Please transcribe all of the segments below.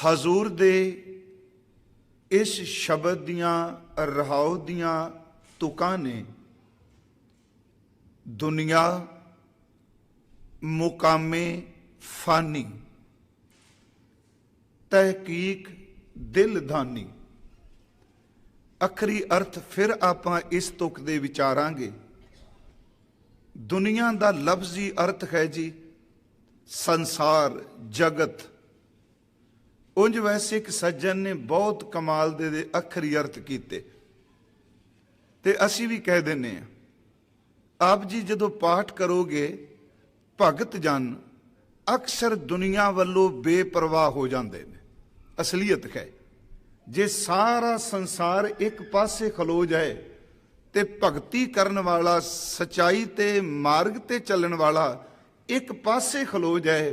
हजूर दे इस शब्द दियां रहाओ दियां तुकां ने दुनिया मुकामे फानी तहकीक दिलधानी। अखरी अर्थ फिर आपां इस तुक दे विचारांगे। दुनिया दा लफ्जी अर्थ है जी संसार जगत। उंज वैसे एक सज्जन ने बहुत कमाल दे अखरी अर्थ कीते ते असी भी कह देने आप जी जदों पाठ करोगे भगत जन अक्सर दुनिया वालों बेपरवाह हो जाते हैं। असलीयत है जे सारा संसार एक पासे खलो जाए ते भगती करन वाला सच्चाई ते मार्ग ते चलन वाला एक पासे खलो जाए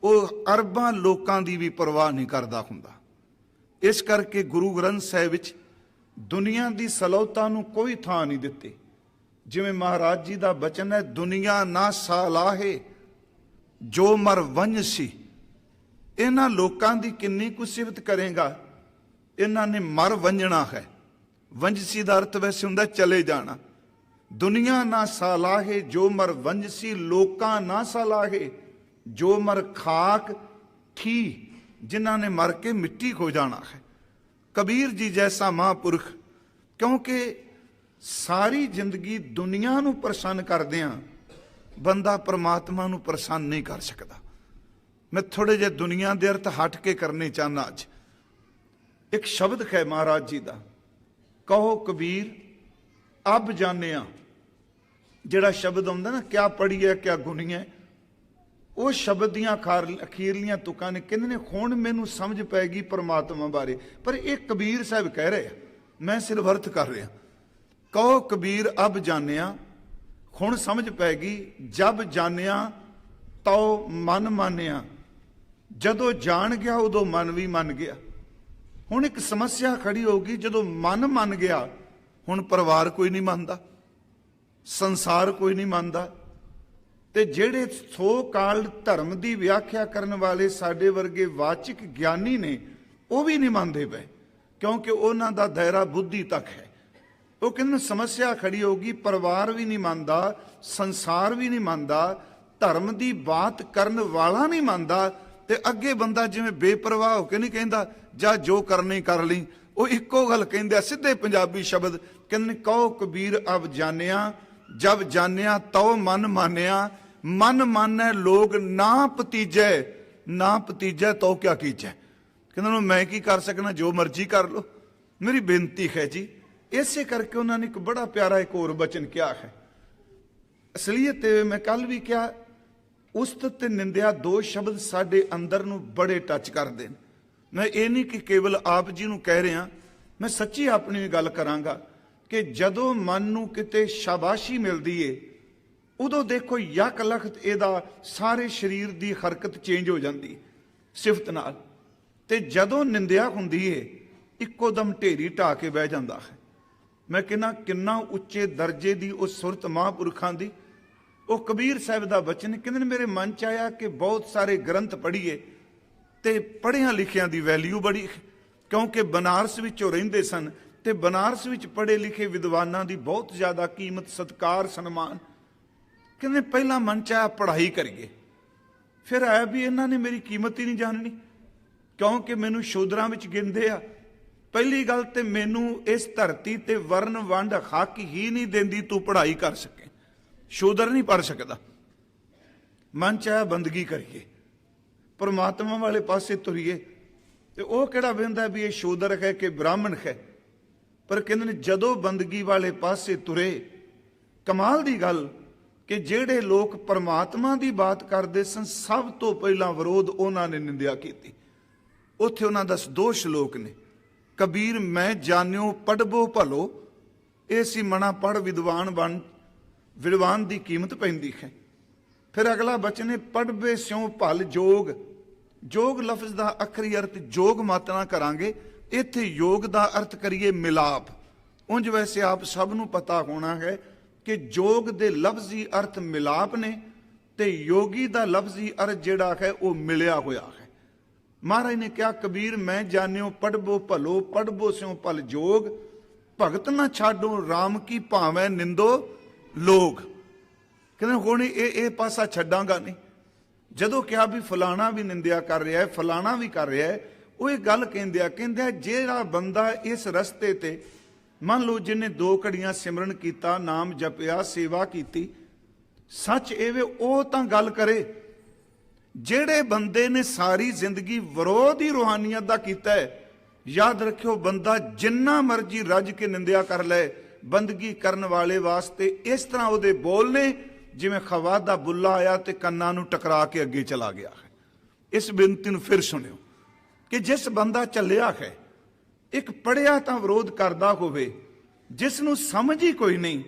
वो अरबां लोकां दी भी परवाह नहीं करदा हुंदा। इस करके गुरु ग्रंथ साहिब विच दुनिया दी सलौता नूं कोई थां नहीं दित्ती। जिवें महाराज जी दा बचन है दुनिया ना सालाहे जो मर वंजसी। इन्हां लोकां दी किन्नी कुछ सिफत करेगा, इन्हां ने मर वंजना है। वंजसी दा अर्थ वैसे हुंदा चले जाना। दुनिया ना सालाहे जो मर वंजसी, लोकां ना सालाहे जो मर खाक थी, जिन्हां ने मर के मिट्टी हो जाना है। कबीर जी जैसा महापुरख क्योंकि सारी जिंदगी दुनिया नूं प्रसन्न करदियां बंदा परमात्मा नूं प्रसन्न नहीं कर सकता। मैं थोड़े जे दुनिया दे अर्थ हट के करने चाहना। अज एक शब्द है महाराज जी दा, कहो कबीर अब जानिया। जिहड़ा शब्द आउंदा ना क्या पढ़ी है क्या गुनी है, वो शब्द दियां अखीरलियां तुकां ने कहंदे ने हुण मैनूं समझ पैगी परमात्मा बारे। पर एक कबीर साहब कह रहे हैं, मैं सिर्फ अर्थ कर रहा। कहो कबीर अब जानिया, हुण समझ पैगी। जब जानिया तो मन मानिया, जदों जान गया उदों मन भी मन गया। हुण एक समस्या खड़ी होगी, जदों मन मन गया हुण परिवार कोई नहीं मानदा, संसार कोई नहीं मानदा, ते जेड़े सो काल्ड धर्म की व्याख्या करने वाले साडे वर्गे वाचिक ज्ञानी ने वो भी नहीं मानते पे, क्योंकि उन्हां दा दायरा बुद्धि तक है। वो कहते समस्या खड़ी होगी, परिवार भी नहीं मानता, संसार भी नहीं मानता, धर्म की बात करने वाला नहीं मानता, ते अगे बंदा जिवें बेपरवाह होकर नहीं कहता जा जो करनी कर ली। वो इक्को गल कहंदे, सीधे पंजाबी शब्द कहंदे कहो कबीर अब जानिया, जब जानिया तो मन मानिया। मन माने लोग ना भतीजै, ना भतीजै तो क्या कीजै। कहंदे मैं की कर सकना, जो मर्जी कर लो, मेरी बेनती है जी। इसे करके उन्होंने एक बड़ा प्यारा एक और वचन क्या है। असलीयत मैं कल भी क्या, उस्तत ते निंदिया दो शब्द साडे अंदर नूं बड़े टच करते हैं। मैं ये नहीं कि केवल आप जी नूं कह रहा, मैं सच्ची अपनी गल करांगा कि जदों मन नूं किते शाबाशी मिलती है उदों देखो यक लखत इहदा सारे शरीर की हरकत चेंज हो जाती सिफत नाल, ते जदों निंदिया हुंदी है इक्को दम ढेरी ढा के बह जाता है। मैं कहना किन्ना उच्चे दर्जे की उस सुरत महापुरखों की। वो कबीर साहब का बचन कहते मेरे मन च आया कि बहुत सारे ग्रंथ पढ़ीए, तो पढ़िया लिखिया की वैल्यू बड़ी, क्योंकि बनारस विचों रहिंदे सन ते बनारस विच पढ़े लिखे विद्वानां की बहुत ज़्यादा कीमत सत्कार सन्मान। कहते पहला मन च आया पढ़ाई करिए, फिर आया भी इन्हां ने मेरी कीमत ही नहीं जाननी, क्योंकि मैनू शूदरां विच गिनदे आ। पहली गल तो मैनू इस धरती ते वर्ण वंड हक ही नहीं देंदी तू पढ़ाई कर सके, शूदर नहीं पढ़ सकता। मन च आया बंदगी करिए, परमात्मा वाले पासे तुरीए, तो वह किहड़ा वेंदा भी ये शूदर है कि ब्राह्मण है। पर कहते जदों बंदगी वाले पासे तुरे, कमाल की गल कि जेड़े लोग परमात्मा की बात करते सन सब तो पहला विरोध उन्होंने निंदिया की। उत्थे उन्हां दा दो श्लोक ने, कबीर मैं जानियो पढ़बो भलो, ऐसी मना पढ़ विद्वान बन, विद्वान की कीमत पैंदी है। फिर अगला बचन है पढ़बे स्यों भल जोग। जोग लफ्ज का अखरी अर्थ जोग मत ना करांगे, इत्थे योग का अर्थ करिए मिलाप। उंज वैसे आप सब नूं पता होना है कि जोग दे लफ्जी अर्थ मिलाप ने, ते योगी का लफ्जी अर्थ जिहड़ा है वह मिलिया होया है। महाराज ने कहा कबीर मैं जानियो पढ़बो भलो पढ़बो स्यों भल जोग, भगत ना छाडो राम की भावें निंदो लोग। कहते हुण ये पासा छड्डांगा नहीं। जदों कहा भी फलाना भी निंदिया कर रहा है फलाना भी कर रहा है, वो एक गल कहंदे जेड़ा बंदा इस रस्ते ते मान लो जिन्हें 2 घड़ियां सिमरन किया नाम जपिया सेवा की, सच एवे ओ तां गल करे। जेड़े बंदे ने सारी जिंदगी विरोध ही रूहानियत दा कीता है, याद रखियो बंदा जिन्ना मर्जी रज के निंदिया कर ले, बंदगी करन वाले वास्ते इस तरह उहदे बोल ने जिवें खवा दा बुल्ला आया ते कन्नां नूं टकरा के अगे चला गया है। इस बेनती नूं फिर सुनियो कि जिस बंदा चलिया है, एक पढ़िया तां विरोध करदा होवे, जिस नूं समझ ही कोई नहीं,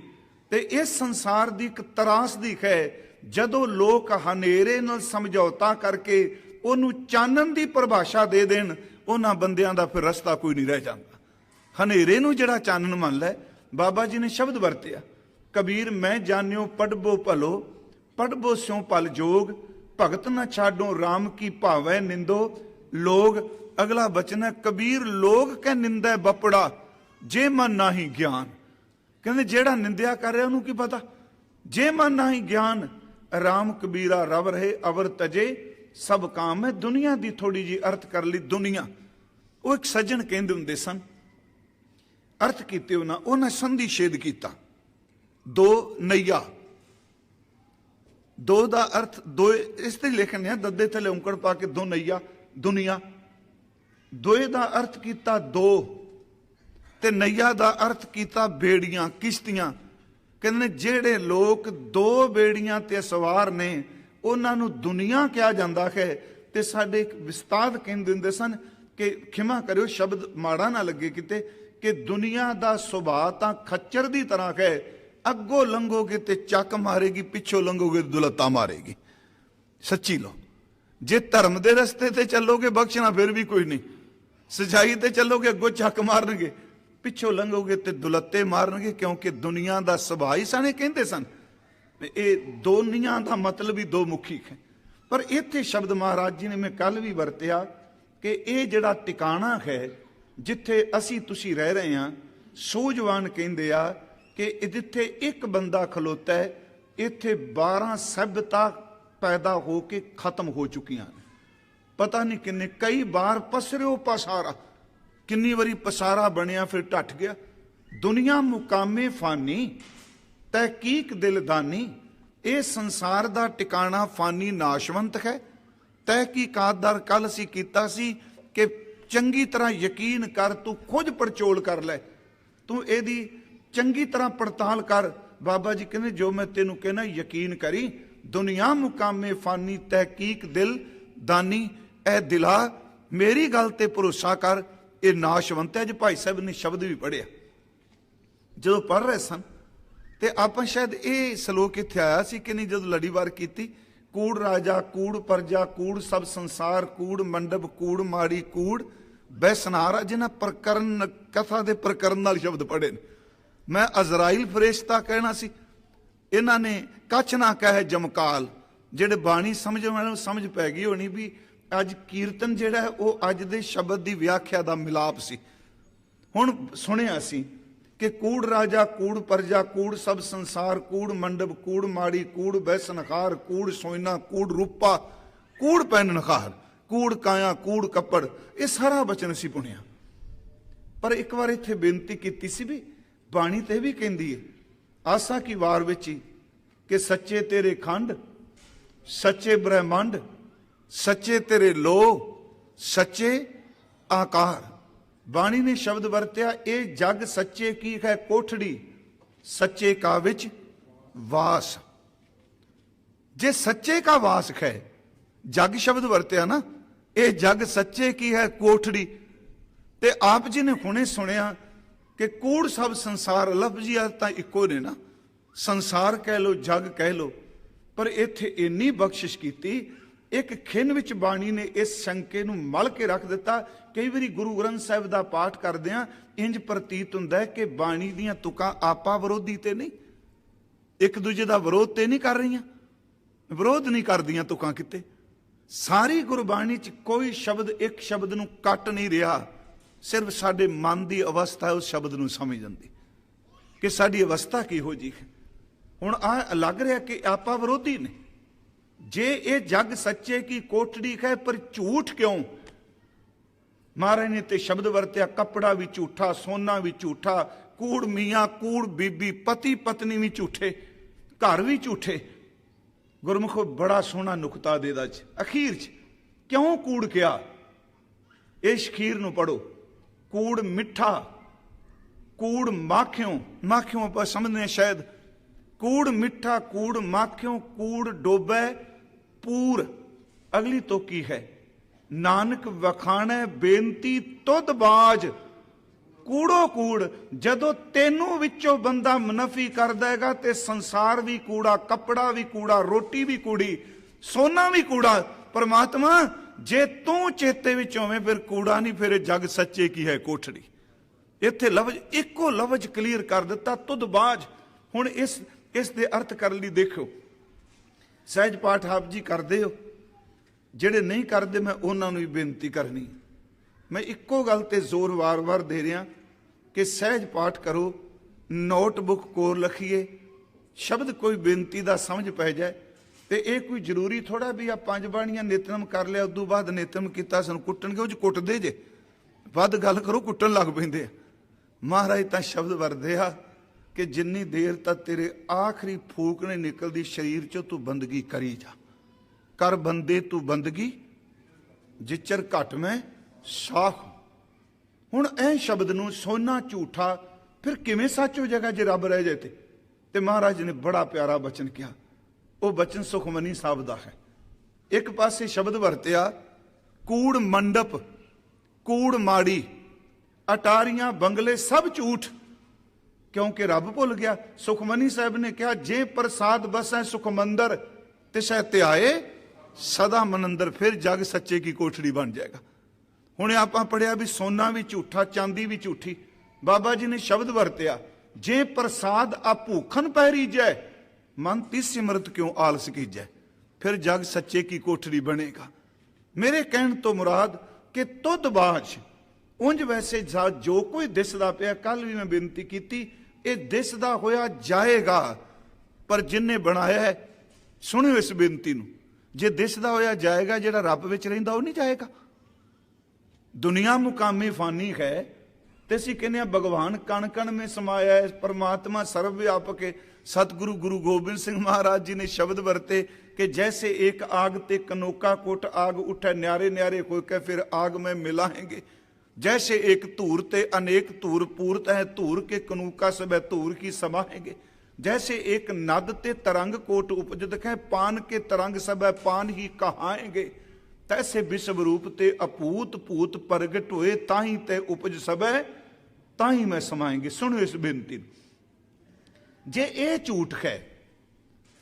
ते इस संसार दी एक तरासदी है। जदों लोग हनेरे नाल समझौता करके उहनूं चानन दी परिभाषा दे देण, उन्हां बंदियां दा फिर रस्ता कोई नहीं रह जांदा। हनेरे नूं जिहड़ा चानन मन लै, बाबा जी ने शब्द वरतिया कबीर मैं जानियो पढ़बो भलो पढ़बो स्यों भल जोग, भगत ना छाडो राम की भावें निंदो लोग। अगला बचन है कबीर लोग कै निंदा बपड़ा जे मन नाही ज्ञान। कहते जेड़ा निंदिया कर रहा उन्होंने की पता, जे मन नाही ज्ञान राम कबीरा रव रहे अवर तजे सब काम है। दुनिया दी थोड़ी जी अर्थ कर ली। दुनिया वो एक सज्जन कहते होंदे सन, अर्थ किते उन्हें संधि छेद किया। 2 नैया, 2 दा अर्थ 2 इस ते लिखने दद्दे थले औंकड़ पा के 2 नैया दुनिया। 2 दा अर्थ किया 2 ते नैया दा अर्थ किया बेड़ियां किश्तियां। कहते जेड़े लोग 2 बेड़ियां ते सवार ने उन्होंने दुनिया कहा जाता है। ते साडे एक विस्ताद कहते होंदे सन कि खिमा करियो शब्द माड़ा ना लगे किते, कि दुनिया दा सुभाव तां खच्चर दी तरह है, अगों लंघोगे ते चक मारेगी, पिछों लंघोगे तो दुलत्ता मारेगी। सच्ची लो, जे धर्म दे रस्ते ते चलोगे बख्शना फिर भी कोई नहीं, सच्चाई ते चलोगे अगों चक मारनगे, पिछों लंघोगे तो दुलत्ते मारनगे, क्योंकि दुनिया का सुभाव ही सने कहते सन। ये दुनिया का मतलब ही 2 मुखी है। पर इत्थे शब्द महाराज जी ने मैं कल भी वरतिया कि ये जिहड़ा टिकाणा है जिथे असी तुसी रह रहे हैं, सूझवान कहते आ कि जिथे एक बंदा खलोता है, इत्थे 12 सभ्यता पैदा हो के खत्म हो चुकियां ने। पता नहीं किन्ने कई बार पसरियो पसारा, किन्नी वारी पसारा बनया फिर टट गया। दुनिया मुकामे फानी तहकीक दिलदानी, ये संसार दा टिकाणा फानी नाशवंत है। तहकीकात दर कल असी कीता सी कि चंगी तरह यकीन कर, तू खुद पड़चोल कर ले, तू एदी चंगी तरह पड़ताल कर। बाबा जी कहते जो मैं तेनू कहना यकीन करी। दुनिया मुकामे फानी तहकीक दिल दानी, ए दिला मेरी गल ते भरोसा कर, ये नाशवंत है। जो भाई साहब ने शब्द भी पढ़िया जो पढ़ रहे सन, तो आप शायद ये सलोक इत्थे आया सी कि नहीं, जो लड़ीवार की कूड़ राजा कूड़ प्रजा कूड़ सब संसार कूड़ मंडप कूड़ माड़ी कूड़ बैसनारा, जिन्हें प्रकरण कथा के प्रकरण नाल शब्द पढ़े। मैं अजराइल फरिश्ता कहना सी, इन्होंने कछ ना कहे जमकाल। जेडे बाणी समझ वाले समझ पै गई होनी भी अज कीर्तन जिहड़ा है वो अज दे शब्द की व्याख्या का मिलाप सी। हुण सुनिया सी कि कूड़ राजा कूड़ प्रजा कूड़ सब संसार कूड़ मंडप कूड़ माड़ी कूड़ बैस नखार कूड़ सोइना कूड़ रूपा कूड़ पैन नखार कूड़ काया कूड़ कपड़, ये सारा बचन सी पुणिया। पर एक बार इत्थे बेनती की सी भी, बाणी ते भी कहंदी है आसा की वार विच ही कि सच्चे तेरे खंड सच्चे ब्रह्मंड सच्चे तेरे लो सच्चे आकार। बाणी ने शब्द वरत्या ये जग सच्चे की है कोठड़ी सच्चे का विच वास। जे सच्चे का वास है, जग शब्द वरत्या ना, ये जग सच्चे की है कोठड़ी। ते आप जी ने हुणे सुनिया कि कूड़ सब संसार, लफ्जी तां इक्को ने ना, संसार कह लो जग कह लो। पर इत्थे इन्नी बख्शिश की, एक खिन विच बाणी ने इस शंके नूं मल के रख दिता। कई बारी गुरु ग्रंथ साहिब का पाठ करदिआं इंज प्रतीत हुंदा है कि बाणी दीआं तुकां आपा विरोधी ते नहीं, एक दूजे का विरोध ते नहीं कर रही, विरोध नहीं करदियां तुकां किते। ਸਾਰੀ ਗੁਰਬਾਣੀ 'ਚ ਕੋਈ ਸ਼ਬਦ ਇੱਕ ਸ਼ਬਦ ਨੂੰ ਕੱਟ ਨਹੀਂ ਰਿਹਾ, ਸਿਰਫ ਸਾਡੇ ਮਨ ਦੀ ਅਵਸਥਾ ਉਸ ਸ਼ਬਦ ਨੂੰ ਸਮਝਣ ਦੀ ਕਿ ਸਾਡੀ ਅਵਸਥਾ ਕਿਹੋ ਜਿਹੀ ਹੈ। ਹੁਣ ਆ ਲੱਗ ਰਿਹਾ ਕਿ ਆਪਾਂ ਵਿਰੋਧੀ ਨੇ। ਜੇ ਇਹ ਜੱਗ ਸੱਚੇ ਕੀ ਕੋਠੜੀ ਹੈ, ਪਰ ਝੂਠ ਕਿਉਂ? ਮਹਾਰਾਜ ਨੇ ਤੇ ਸ਼ਬਦ ਵਰਤਿਆ, ਕੱਪੜਾ ਵੀ ਝੂਠਾ, ਸੋਨਾ ਵੀ ਝੂਠਾ, ਕੂੜ ਮੀਆਂ ਕੂੜ ਬੀਬੀ, ਪਤੀ ਪਤਨੀ ਵੀ ਝੂਠੇ, ਘਰ ਵੀ ਝੂਠੇ। ਗੁਰਮੁਖੋ ਬੜਾ ਸੋਹਣਾ ਨੁਕਤਾ ਦੇਦਾ ਚ ਅਖੀਰ ਚ ਕਿਉਂ ਕੂੜ ਕਿਹਾ? ਇਸ ਅਖੀਰ ਨੂੰ ਪੜੋ। ਕੂੜ ਮਿੱਠਾ, ਕੂੜ ਮਾਖਿਓ, ਮਾਖਿਓ ਆਪਾਂ ਸਮਝਦੇ ਹਾਂ ਸ਼ਾਇਦ, ਕੂੜ ਮਿੱਠਾ, ਕੂੜ ਮਾਖਿਓ, ਕੂੜ ਡੋਬੈ ਪੂਰ। ਅਗਲੀ ਤੋਂ ਕੀ ਹੈ? ਨਾਨਕ ਵਖਾਣੈ ਬੇਨਤੀ ਤੁਧ ਬਾਜ। ਕੂੜੋ ਕੂੜ, ਜਦੋਂ ਤੈਨੂੰ ਵਿੱਚੋਂ ਬੰਦਾ ਮੁਨਫੀ ਕਰ ਦੇਗਾ ਤੇ ਸੰਸਾਰ ਵੀ ਕੂੜਾ, ਕੱਪੜਾ ਵੀ ਕੂੜਾ, ਰੋਟੀ ਵੀ ਕੂੜੀ, ਸੋਨਾ ਵੀ ਕੂੜਾ। ਪਰਮਾਤਮਾ ਜੇ ਤੂੰ ਚੇਤੇ ਵਿੱਚ ਹੋਵੇਂ ਫਿਰ ਕੂੜਾ ਨਹੀਂ, ਫਿਰ ਜੱਗ ਸੱਚੇ ਕੀ ਹੈ ਕੋਠੜੀ। ਇੱਥੇ ਲਫ਼ਜ਼ ਇੱਕੋ ਲਫ਼ਜ਼ ਕਲੀਅਰ ਕਰ ਦਿੱਤਾ, ਤੁਧ ਬਾਜ। ਹੁਣ ਇਸ ਦੇ ਅਰਥ ਕਰਨ ਲਈ ਦੇਖੋ, ਸਹਿਜ ਪਾਠ ਆਪ ਜੀ ਕਰਦੇ ਹੋ, ਜਿਹੜੇ ਨਹੀਂ ਕਰਦੇ ਮੈਂ ਉਹਨਾਂ ਨੂੰ ਵੀ ਬੇਨਤੀ ਕਰਨੀ। ਮੈਂ ਇੱਕੋ ਗੱਲ ਤੇ ਜ਼ੋਰ ਵਾਰ-ਵਾਰ ਦੇ ਰਿਹਾ ਕਿ ਸਹਿਜ ਪਾਠ ਕਰੋ, ਨੋਟਬੁੱਕ ਕੋਲ ਰੱਖੀਏ, ਸ਼ਬਦ ਕੋਈ ਬੇਨਤੀ ਦਾ ਸਮਝ ਪੈ ਜਾਏ। ਤੇ ਇਹ ਕੋਈ ਜ਼ਰੂਰੀ ਥੋੜਾ ਵੀ ਆ 5 ਬਾਣੀਆਂ ਨਿਤਨਮ ਕਰ ਲਿਆ ਉਦੋਂ ਬਾਅਦ ਨਿਤਨਮ ਕੀਤਾ ਸਾਨੂੰ ਕੁੱਟਣਗੇ, ਉਹ 'ਚ ਕੁੱਟਦੇ ਜੇ, ਵੱਧ ਗੱਲ ਕਰੋ ਕੁੱਟਣ ਲੱਗ ਪੈਂਦੇ ਆ। ਮਹਾਰਾਜ ਤਾਂ ਸ਼ਬਦ ਵਰਦੇ ਆ ਕਿ ਜਿੰਨੀ ਦੇਰ ਤੱਕ ਤੇਰੇ ਆਖਰੀ ਫੂਕ ਨਹੀਂ ਨਿਕਲਦੀ ਸਰੀਰ 'ਚੋਂ ਤੂੰ ਬੰਦਗੀ ਕਰੀ ਜਾ। ਕਰ ਬੰਦੇ ਤੂੰ ਬੰਦਗੀ ਜਿਚਰ ਘਟ ਮੈਂ ਸਾਖ। ਹੁਣ ਇਹ ਸ਼ਬਦ ਨੂੰ ਸੋਨਾ ਝੂਠਾ ਫਿਰ ਕਿਵੇਂ ਸੱਚ ਹੋ ਜਾਏਗਾ ਜੇ ਰੱਬ ਰਹਿ ਜਾਏ ਤੇ ਮਹਾਰਾਜ ਨੇ ਬੜਾ ਪਿਆਰਾ ਬਚਨ ਕਿਹਾ। ਉਹ ਬਚਨ ਸੁਖਮਨੀ ਸਾਹਿਬ ਦਾ ਹੈ। ਇੱਕ ਪਾਸੇ ਸ਼ਬਦ ਵਰਤਿਆ ਕੂੜ ਮੰਡਪ, ਕੂੜ ਮਾੜੀ, ਅਟਾਰੀਆਂ ਬੰਗਲੇ ਸਭ ਝੂਠ, ਕਿਉਂਕਿ ਰੱਬ ਭੁੱਲ ਗਿਆ। ਸੁਖਮਨੀ ਸਾਹਿਬ ਨੇ ਕਿਹਾ ਜੇ ਪ੍ਰਸਾਦ ਬਸੈ ਸੁਖਮੰਦਰ ਤਿਸੈ ਧਿਆਏ ਸਦਾ ਮਨੰਦਰ। ਫਿਰ ਜਗ ਸੱਚੇ ਕੀ ਕੋਠੜੀ ਬਣ ਜਾਏਗਾ। ਹੁਣ ਆਪਾਂ ਪੜਿਆ ਵੀ ਸੋਨਾ ਵੀ ਝੂਠਾ, ਚਾਂਦੀ ਵੀ ਝੂਠੀ। ਬਾਬਾ ਜੀ ਨੇ ਸ਼ਬਦ ਵਰਤਿਆ ਜੇ ਪ੍ਰਸਾਦ ਆ ਭੂਖਨ ਪੈਰੀ ਜੈ, ਮਨ ਤਿਸ ਸਿਮਰਤ ਕਿਉਂ ਆਲਸ ਕੀਜੈ। ਫਿਰ ਜਗ ਸੱਚੇ ਕੀ ਕੋਠੜੀ ਬਣੇਗਾ। ਮੇਰੇ ਕਹਿਣ ਤੋਂ ਮੁਰਾਦ ਕਿ ਤੁਧ ਬਾਜ। ਉਂਝ ਵੈਸੇ ਜੋ ਕੋਈ ਦਿਸਦਾ ਪਿਆ, ਕੱਲ ਵੀ ਮੈਂ ਬੇਨਤੀ ਕੀਤੀ, ਇਹ ਦਿਸਦਾ ਹੋਇਆ ਜਾਏਗਾ, ਪਰ ਜਿਨਨੇ ਬਣਾਇਆ ਹੈ, ਸੁਣਿਓ ਇਸ ਬੇਨਤੀ ਨੂੰ, ਜੇ ਦਿਸਦਾ ਹੋਇਆ ਜਾਏਗਾ, ਜਿਹੜਾ ਰੱਬ ਵਿੱਚ ਰਹਿੰਦਾ ਉਹ ਨਹੀਂ ਜਾਏਗਾ। ਦੁਨੀਆ ਮੁਕਾਮੀ ਫਾਨੀ ਹੈ ਤੇ ਅਸੀਂ ਕਹਿੰਦੇ ਹਾਂ ਭਗਵਾਨ ਕਣ ਕਣ ਮੇਂ ਸਮਾਇਆ ਹੈ, ਪਰਮਾਤਮਾ ਸਰਵ ਵਿਆਪਕ ਹੈ। सतगुरु गुरु गोबिंद सिंह महाराज जी ने शब्द वरते कि जैसे एक आग ते कनोका कोट आग उठे, न्यारे न्यारे हो के फिर आग में मिलाएंगे। जैसे एक धूर ते अनेक धूर पूरत है, धूर के कनूका सब है धूर की समाएंगे। जैसे एक नद ते तरंग कोट उपजत है, पान के तरंग सब है पान ही कहाएंगे। तैसे विश्व रूप ते अपूत भूत प्रगट होए, ताही ते उपज सब है ताही में समाएंगे। सुनो इस बेनती, जे ये झूठ है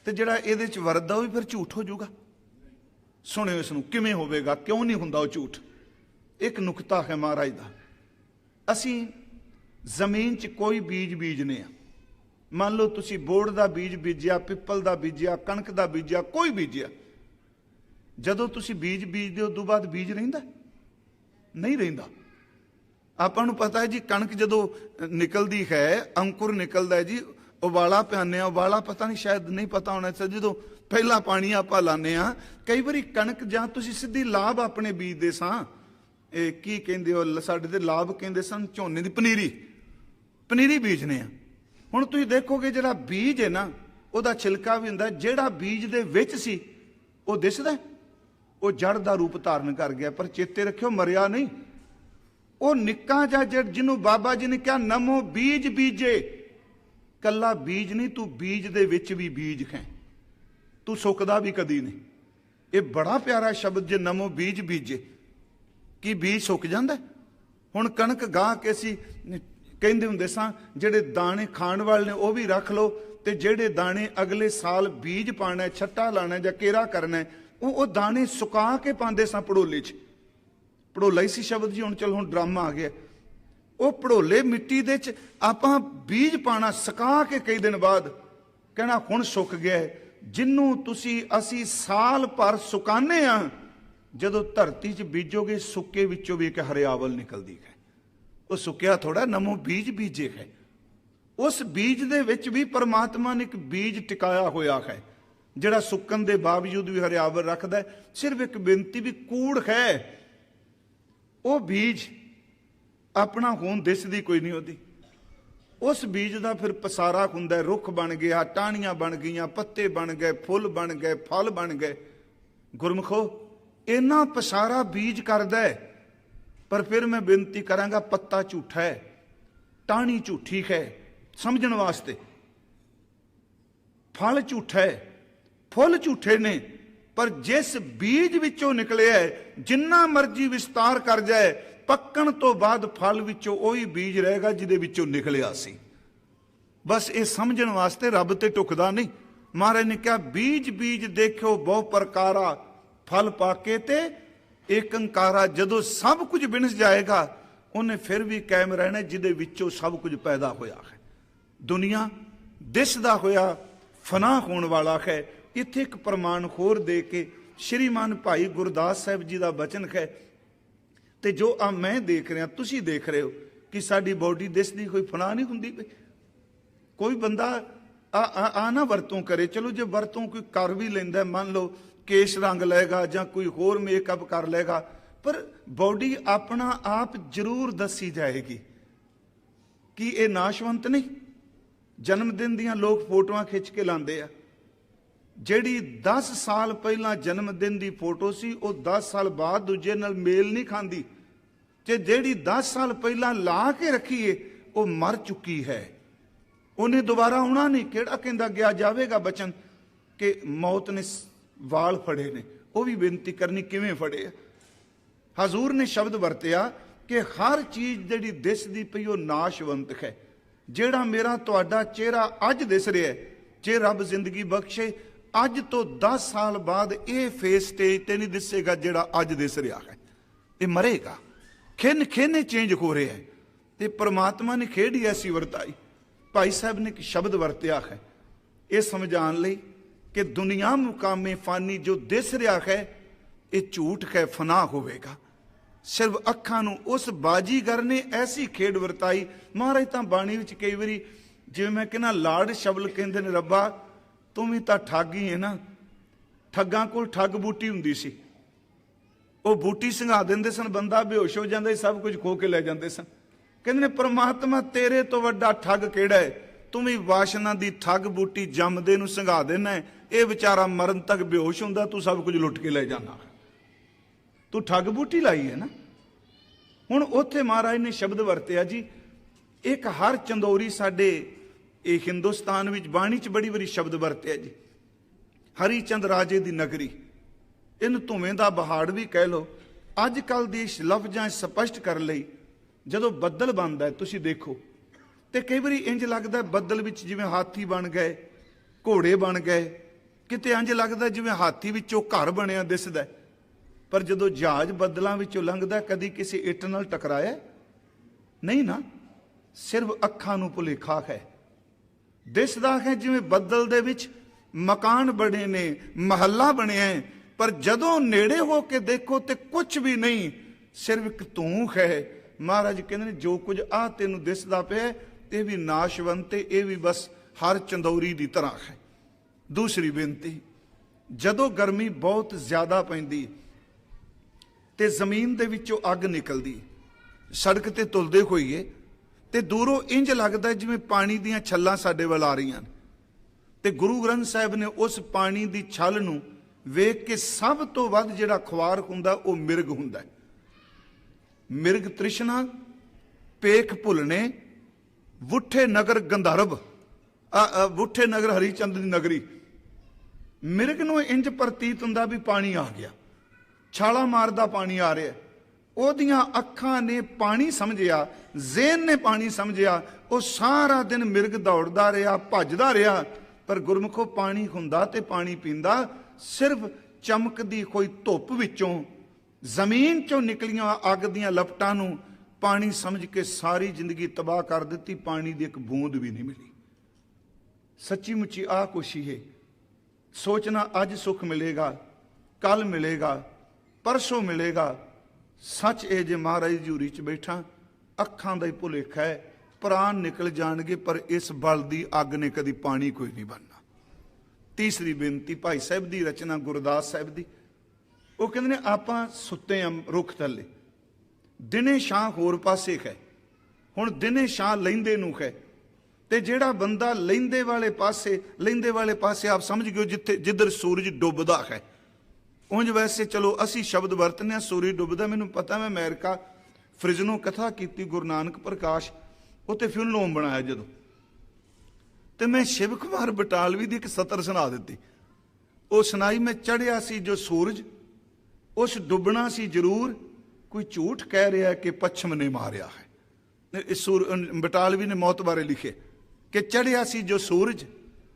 तो जिहड़ा इहदे च वरदा भी फिर झूठ हो जाऊगा। सुनियो इसनूं किवें होवेगा, क्यों नहीं हुंदा वो झूठ। एक नुकता है महाराज दा, असीं जमीन च कोई बीज बीजने आ, मान लो तुसीं बोड़ दा बीज बीजिया, पिपल दा बीजिया, कणक दा बीजिया, कोई बीजिया, जदों तुसीं बीज बीजदे उदों बाद बीज रहिंदा नहीं रहिंदा। आपां नूं पता है जी कणक जदों निकलदी है, अंकुर निकलदा है जी, उबाला पिआने, उबाला पता नहीं शायद नहीं पता होना चाहिए, जो पहला पानी आपां लाने आ, कई बारी कणक जां तुसीं सीधी लाभ अपने बीजदे सां, की कहंदे हो साडे ते लाभ कहंदे सन झोने दी पनीरी, पनीरी बीजने आ। हुण तुसीं देखोगे जिहड़ा बीज है ना ਉਹਦਾ छिलका भी हुंदा, जिहड़ा बीज दे विच सी ਉਹ दिसदा, ਉਹ जड़ दा रूप धारण कर गया, पर चेते रखियो मरिया नहीं। ਉਹ निक्का जिहा जिहनूं बाबा जी ने कहा नमो बीज बीजे, कला बीज नहीं, तू बीज दे विच भी बीज है, तू सुकदा भी कदी नहीं। ये बड़ा प्यारा शब्द जे नमो बीज बीजे, कि बीज सुक जांदा। हुण कणक गाह के असीं कहंदे हुंदे सां जिहड़े दाणे खाण वाले ने वो भी रख लो, ते जिहड़े दाणे अगले साल बीज पाना, छट्टा लाना जां केरा करना, वो दाणे सुका के पांदे सां पड़ोले च। पड़ोला ही सी शब्द जी, हुण चल हुण ड्रामा आ गया। वो पड़ोले मिट्टी दे च आपां बीज पाना, सुका के कई दिन बाद कहना हुण सुक गया है। जिन्नू तुसी असी साल भर सुकाने आ, ਜਦੋਂ ਧਰਤੀ 'ਚ ਬੀਜੋਗੇ ਸੁੱਕੇ ਵਿੱਚੋਂ ਵੀ ਇੱਕ ਹਰਿਆਵਲ ਨਿਕਲਦੀ ਹੈ। ਉਹ ਸੁੱਕਿਆ ਥੋੜਾ ਨਮੋ ਬੀਜ ਬੀਜੇ ਹੈ। ਉਸ ਬੀਜ ਦੇ ਵਿੱਚ ਵੀ ਪਰਮਾਤਮਾ ਨੇ ਇੱਕ ਬੀਜ ਟਿਕਾਇਆ ਹੋਇਆ ਹੈ ਜਿਹੜਾ ਸੁੱਕਣ ਦੇ ਬਾਵਜੂਦ ਵੀ ਹਰਿਆਵਲ ਰੱਖਦਾ ਹੈ। ਸਿਰਫ ਇੱਕ ਬੇਨਤੀ ਵੀ ਕੂੜ ਹੈ, ਉਹ ਬੀਜ ਆਪਣਾ ਹੋਣ ਦਿਸਦੀ ਕੋਈ ਨਹੀਂ ਉਹਦੀ। ਉਸ ਬੀਜ ਦਾ ਫਿਰ ਪਸਾਰਾ ਹੁੰਦਾ, ਰੁੱਖ ਬਣ ਗਿਆ, ਟਾਹਣੀਆਂ ਬਣ ਗਈਆਂ, ਪੱਤੇ ਬਣ ਗਏ, ਫੁੱਲ ਬਣ ਗਏ, ਫਲ ਬਣ ਗਏ। ਗੁਰਮਖੋ ਇੰਨਾ ਪਸਾਰਾ ਬੀਜ ਕਰਦਾ ਹੈ, ਪਰ ਫਿਰ ਮੈਂ ਬੇਨਤੀ ਕਰਾਂਗਾ ਪੱਤਾ ਝੂਠਾ ਹੈ, ਟਾਹਣੀ ਝੂਠੀ ਹੈ ਸਮਝਣ ਵਾਸਤੇ, ਫਲ ਝੂਠਾ ਹੈ, ਫੁੱਲ ਝੂਠੇ ਨੇ। ਪਰ ਜਿਸ ਬੀਜ ਵਿੱਚੋਂ ਨਿਕਲਿਆ ਜਿੰਨਾ ਮਰਜ਼ੀ ਵਿਸਤਾਰ ਕਰ ਜਾਏ, ਪੱਕਣ ਤੋਂ ਬਾਅਦ ਫਲ ਵਿੱਚੋਂ ਉਹੀ ਬੀਜ ਰਹੇਗਾ ਜਿਹਦੇ ਵਿੱਚੋਂ ਨਿਕਲਿਆ ਸੀ। ਬਸ ਇਹ ਸਮਝਣ ਵਾਸਤੇ ਰੱਬ ਤੇ ਟੁਕਦਾ ਨਹੀਂ। ਮਹਾਰਾਜ ਨੇ ਕਿਹਾ ਬੀਜ ਬੀਜ ਦੇਖਿਓ ਬਹੁ ਪ੍ਰਕਾਰਾ, ਫਲ ਪਾ ਕੇ ਤੇ ਏਕੰਕਾਰਾ। ਜਦੋਂ ਸਭ ਕੁਝ ਵਿਣਸ ਜਾਏਗਾ ਉਹਨੇ ਫਿਰ ਵੀ ਕਾਇਮ ਰਹਿਣਾ ਜਿਹਦੇ ਵਿੱਚੋਂ ਸਭ ਕੁਝ ਪੈਦਾ ਹੋਇਆ ਹੈ। ਦੁਨੀਆ ਦਿਸਦਾ ਹੋਇਆ ਫਨਾ ਹੋਣ ਵਾਲਾ ਹੈ। ਇੱਥੇ ਇੱਕ ਪ੍ਰਮਾਣ ਹੋਰ ਦੇ ਕੇ ਸ਼੍ਰੀਮਾਨ ਭਾਈ ਗੁਰਦਾਸ ਸਾਹਿਬ ਜੀ ਦਾ ਬਚਨ ਹੈ, ਤੇ ਜੋ ਆ ਮੈਂ ਦੇਖ ਰਿਹਾ ਤੁਸੀਂ ਦੇਖ ਰਹੇ ਹੋ ਕਿ ਸਾਡੀ ਬੋਡੀ ਦਿਸਦੀ ਕੋਈ ਫਨਾ ਨਹੀਂ ਹੁੰਦੀ ਪਈ। ਕੋਈ ਬੰਦਾ ਆ ਨਾ ਵਰਤੋਂ ਕਰੇ, ਚਲੋ ਜੇ ਵਰਤੋਂ ਕੋਈ ਕਰ ਵੀ ਲੈਂਦਾ, ਮੰਨ ਲਓ ਕੇਸ਼ ਰੰਗ ਲਏਗਾ ਜਾਂ ਕੋਈ ਹੋਰ ਮੇਕਅਪ ਕਰ ਲਏਗਾ, ਪਰ ਬੋਡੀ ਆਪਣਾ ਆਪ ਜ਼ਰੂਰ ਦੱਸੀ ਜਾਏਗੀ ਕਿ ਇਹ ਨਾਸ਼ਵੰਤ ਨਹੀਂ। ਜਨਮ ਦਿਨ ਦੀਆਂ ਲੋਕ ਫੋਟੋਆਂ ਖਿੱਚ ਕੇ ਲਾਉਂਦੇ ਆ, ਜਿਹੜੀ 10 ਸਾਲ ਪਹਿਲਾਂ ਜਨਮ ਦਿਨ ਦੀ ਫੋਟੋ ਸੀ ਉਹ 10 ਸਾਲ ਬਾਅਦ ਦੂਜੇ ਨਾਲ ਮੇਲ ਨਹੀਂ ਖਾਂਦੀ, ਤੇ ਜਿਹੜੀ 10 ਸਾਲ ਪਹਿਲਾਂ ਲਾ ਕੇ ਰੱਖੀਏ ਉਹ ਮਰ ਚੁੱਕੀ ਹੈ, ਉਹਨੇ ਦੁਬਾਰਾ ਆਉਣਾ ਨਹੀਂ। ਕਿਹੜਾ ਕਹਿੰਦਾ ਗਿਆ ਜਾਵੇਗਾ ਬਚਨ ਕਿ ਮੌਤ ਨੇ ਵਾਲ ਫੜੇ ਨੇ, ਉਹ ਵੀ ਬੇਨਤੀ ਕਰਨੀ ਕਿਵੇਂ ਫੜੇ ਆ। ਹਜ਼ੂਰ ਨੇ ਸ਼ਬਦ ਵਰਤਿਆ ਕਿ ਹਰ ਚੀਜ਼ ਜਿਹੜੀ ਦਿਸਦੀ ਪਈ ਉਹ ਨਾਸ਼ਵੰਤ ਹੈ। ਜਿਹੜਾ ਮੇਰਾ ਤੁਹਾਡਾ ਚਿਹਰਾ ਅੱਜ ਦਿਸ ਰਿਹਾ, ਜੇ ਰੱਬ ਜ਼ਿੰਦਗੀ ਬਖਸ਼ੇ ਅੱਜ ਤੋਂ 10 ਸਾਲ ਬਾਅਦ ਇਹ ਫੇਸ ਸਟੇਜ ਤੇ ਨਹੀਂ ਦਿਸੇਗਾ ਜਿਹੜਾ ਅੱਜ ਦਿਸ ਰਿਹਾ ਹੈ, ਇਹ ਮਰੇਗਾ। ਖਿੰਨ ਖਿੰਨੇ ਚੇਂਜ ਹੋ ਰਿਹਾ ਹੈ। ਤੇ ਪ੍ਰਮਾਤਮਾ ਨੇ ਖੇਡ ਹੀ ਐਸੀ ਵਰਤਾਈ। ਭਾਈ ਸਾਹਿਬ ਨੇ ਇੱਕ ਸ਼ਬਦ ਵਰਤਿਆ ਹੈ ਇਹ ਸਮਝਾਉਣ ਲਈ ਕਿ ਦੁਨੀਆ ਮੁਕਾਮੇ ਫਾਨੀ ਜੋ ਦਿਸ ਰਿਹਾ ਹੈ ਇਹ ਝੂਠ ਹੈ, ਫਨਾ ਹੋਵੇਗਾ। ਸਿਰਫ ਅੱਖਾਂ ਨੂੰ ਉਸ ਬਾਜੀਗਰ ਨੇ ਐਸੀ ਖੇਡ ਵਰਤਾਈ। ਮਹਾਰਾਜ ਤਾਂ ਬਾਣੀ ਵਿੱਚ ਕਈ ਵਾਰੀ ਜਿਵੇਂ ਮੈਂ ਕਹਿੰਦਾ ਲਾਰਡ ਸ਼ਬਲ ਕਹਿੰਦੇ ਨੇ, ਰੱਬਾ ਤੂੰ ਵੀ ਤਾਂ ਠੱਗ ਹੀ ਹੈ ਨਾ। ਠੱਗਾਂ ਕੋਲ ਠੱਗ ਬੂਟੀ ਹੁੰਦੀ ਸੀ, ਉਹ ਬੂਟੀ ਸੰਘਾ ਦਿੰਦੇ ਸਨ, ਬੰਦਾ ਬੇਹੋਸ਼ ਹੋ ਜਾਂਦਾ ਸੀ, ਸਭ ਕੁਝ ਖੋ ਕੇ ਲੈ ਜਾਂਦੇ ਸਨ। ਕਹਿੰਦੇ ਨੇ ਪ੍ਰਮਾਤਮਾ ਤੇਰੇ ਤੋਂ ਵੱਡਾ ਠੱਗ ਕਿਹੜਾ ਹੈ? ਤੂੰ ਵੀ ਵਾਸ਼ਨਾ ਦੀ ਠੱਗ ਬੂਟੀ ਜੰਮਦੇ ਨੂੰ ਸੰਘਾ ਦੇਣਾ, ਇਹ ਵਿਚਾਰਾ ਮਰਨ ਤੱਕ ਬੇਹੋਸ਼ ਹੁੰਦਾ, ਤੂੰ ਸਭ ਕੁਝ ਲੁੱਟ ਕੇ ਲੈ ਜਾਣਾ। ਤੂੰ ਠੱਗ ਬੂਟੀ ਲਾਈ ਹੈ ਨਾ। ਹੁਣ ਉੱਥੇ ਮਹਾਰਾਜ ਨੇ ਸ਼ਬਦ ਵਰਤਿਆ ਜੀ, ਇੱਕ ਹਰ ਚੰਦੋਰੀ ਸਾਡੇ ਇਹ ਹਿੰਦੁਸਤਾਨ ਵਿੱਚ ਬਾਣੀ 'ਚ ਬੜੀ ਵਾਰੀ ਸ਼ਬਦ ਵਰਤਿਆ ਜੀ, ਹਰੀ ਚੰਦ ਰਾਜੇ ਦੀ ਨਗਰੀ। ਇਹਨੂੰ ਧੂਵੇਂ ਦਾ ਪਹਾੜ ਵੀ ਕਹਿ ਲਓ। ਅੱਜ ਕੱਲ੍ਹ ਦੇ ਲਫ਼ਜ਼ਾਂ ਸਪਸ਼ਟ ਕਰਨ ਲਈ ਜਦੋਂ ਬੱਦਲ ਬਣਦਾ ਤੁਸੀਂ ਦੇਖੋ ਤੇ ਕਈ ਵਾਰੀ ਇੰਜ ਲੱਗਦਾ ਬੱਦਲ ਵਿੱਚ ਜਿਵੇਂ ਹਾਥੀ ਬਣ ਗਏ, ਘੋੜੇ ਬਣ ਗਏ, ਕਿਤੇ ਇੰਜ ਲੱਗਦਾ ਜਿਵੇਂ ਹਾਥੀ ਵਿੱਚੋਂ ਘਰ ਬਣਿਆ ਦਿਸਦਾ। ਪਰ ਜਦੋਂ ਜਹਾਜ਼ ਬੱਦਲਾਂ ਵਿੱਚੋਂ ਲੰਘਦਾ ਕਦੀ ਕਿਸੇ ਇੱਟ ਨਾਲ ਟਕਰਾਇਆ ਨਹੀਂ ਨਾ, ਸਿਰਫ ਅੱਖਾਂ ਨੂੰ ਭੁਲੇਖਾ ਹੈ। ਦਿਸਦਾ ਹੈ ਜਿਵੇਂ ਬੱਦਲ ਦੇ ਵਿੱਚ ਮਕਾਨ ਬਣੇ ਨੇ, ਮਹੱਲਾ ਬਣਿਆ, ਪਰ ਜਦੋਂ ਨੇੜੇ ਹੋ ਕੇ ਦੇਖੋ ਤੇ ਕੁਝ ਵੀ ਨਹੀਂ, ਸਿਰਫ ਇੱਕ ਧੂੰ ਹੈ। ਮਹਾਰਾਜ ਕਹਿੰਦੇ ਨੇ ਜੋ ਕੁਝ ਆ ਤੈਨੂੰ ਦਿਸਦਾ ਪਿਆ ਇਹ ਵੀ ਨਾਸ਼ਵੰਤ, ਇਹ ਵੀ ਬਸ ਹਰ ਚੰਦੌਰੀ ਦੀ ਤਰ੍ਹਾਂ ਹੈ। ਦੂਸਰੀ ਬੇਨਤੀ, ਜਦੋਂ ਗਰਮੀ ਬਹੁਤ ਜ਼ਿਆਦਾ ਪੈਂਦੀ ਤੇ ਜ਼ਮੀਨ ਦੇ ਵਿੱਚੋਂ ਅੱਗ ਨਿਕਲਦੀ, ਸੜਕ ਤੇ ਤੁਲਦੇ ਹੋਈਏ ਤੇ ਦੂਰੋਂ ਇੰਜ ਲੱਗਦਾ ਜਿਵੇਂ ਪਾਣੀ ਦੀਆਂ ਛੱਲਾਂ ਸਾਡੇ ਵੱਲ ਆ ਰਹੀਆਂ ਨੇ, ਤੇ ਗੁਰੂ ਗ੍ਰੰਥ ਸਾਹਿਬ ਨੇ ਉਸ ਪਾਣੀ ਦੀ ਛੱਲ ਨੂੰ ਵੇਖ ਕੇ ਸਭ ਤੋਂ ਵੱਧ ਜਿਹੜਾ ਖੁਆਰ ਹੁੰਦਾ ਉਹ ਮਿਰਗ ਹੁੰਦਾ। ਮਿਰਗ ਤ੍ਰਿਸ਼ਨਾ ਪੇਖ ਭੁੱਲਣੇ, ਵੁੱਠੇ ਨਗਰ ਗੰਧਰਵ, ਵੁੱਠੇ ਨਗਰ ਹਰੀਚੰਦ ਦੀ ਨਗਰੀ। ਮਿਰਗ ਨੂੰ ਇੰਜ ਪ੍ਰਤੀਤ ਹੁੰਦਾ ਵੀ ਪਾਣੀ ਆ ਗਿਆ, ਛਾਲਾ ਮਾਰਦਾ ਪਾਣੀ ਆ ਰਿਹਾ। ਉਹਦੀਆਂ ਅੱਖਾਂ ਨੇ ਪਾਣੀ ਸਮਝਿਆ, ਜ਼ੇਨ ਨੇ ਪਾਣੀ ਸਮਝਿਆ, ਉਹ ਸਾਰਾ ਦਿਨ ਮਿਰਗ ਦੌੜਦਾ ਰਿਹਾ, ਭੱਜਦਾ ਰਿਹਾ। ਪਰ ਗੁਰਮੁਖੋ ਪਾਣੀ ਹੁੰਦਾ ਤੇ ਪਾਣੀ ਪੀਂਦਾ, ਸਿਰਫ ਚਮਕਦੀ ਕੋਈ ਧੁੱਪ ਵਿੱਚੋਂ ਜ਼ਮੀਨ ਚੋਂ ਨਿਕਲੀਆਂ ਅੱਗ ਦੀਆਂ ਲਪਟਾਂ ਨੂੰ ਪਾਣੀ ਸਮਝ ਕੇ ਸਾਰੀ ਜ਼ਿੰਦਗੀ ਤਬਾਹ ਕਰ ਦਿੱਤੀ। ਪਾਣੀ ਦੀ ਇੱਕ ਬੂੰਦ ਵੀ ਨਹੀਂ ਮਿਲੀ। ਸੱਚੀ ਮੁੱਚੀ ਕੁਛ ਹੀ ਹੈ। ਸੋਚਣਾ ਅੱਜ ਸੁੱਖ ਮਿਲੇਗਾ, ਕੱਲ ਮਿਲੇਗਾ, परसों मिलेगा सच। ये जे महाराज जी हूरी च बैठा, अखां दा ही भुलेखा है, प्राण निकल जाणगे, पर इस बल दी अग ने कदी पानी कोई नहीं बनना। तीसरी बेनती भाई साहब की रचना गुरदास साहब की, वो कहते ने आपां सुत्ते आ रुख थल्ले, दिने छां होर पासे है, हुण दिने छां लैंदे नूं है, ते जिहड़ा बंदा लैंदे वाले पासे आप समझ गए जिथे जिधर सूरज डुबदा है। उंज वैसे चलो असी शब्द वरतने सूरज डुबदा, मैनूं पता, मैं अमेरिका फ्रिजनों कथा की गुरु नानक प्रकाश उत्ते फ्यूनल होम बनाया जदों, तो मैं शिव कुमार बटालवी की एक सतर सुना दी। वो सुनाई मैं चढ़िया सी जो सूरज, उस डुबना सी जरूर, कोई झूठ कह रहा है कि पश्चिम ने मारिया है। बटालवी ने मौत बारे लिखे कि चढ़िया सी जो सूरज,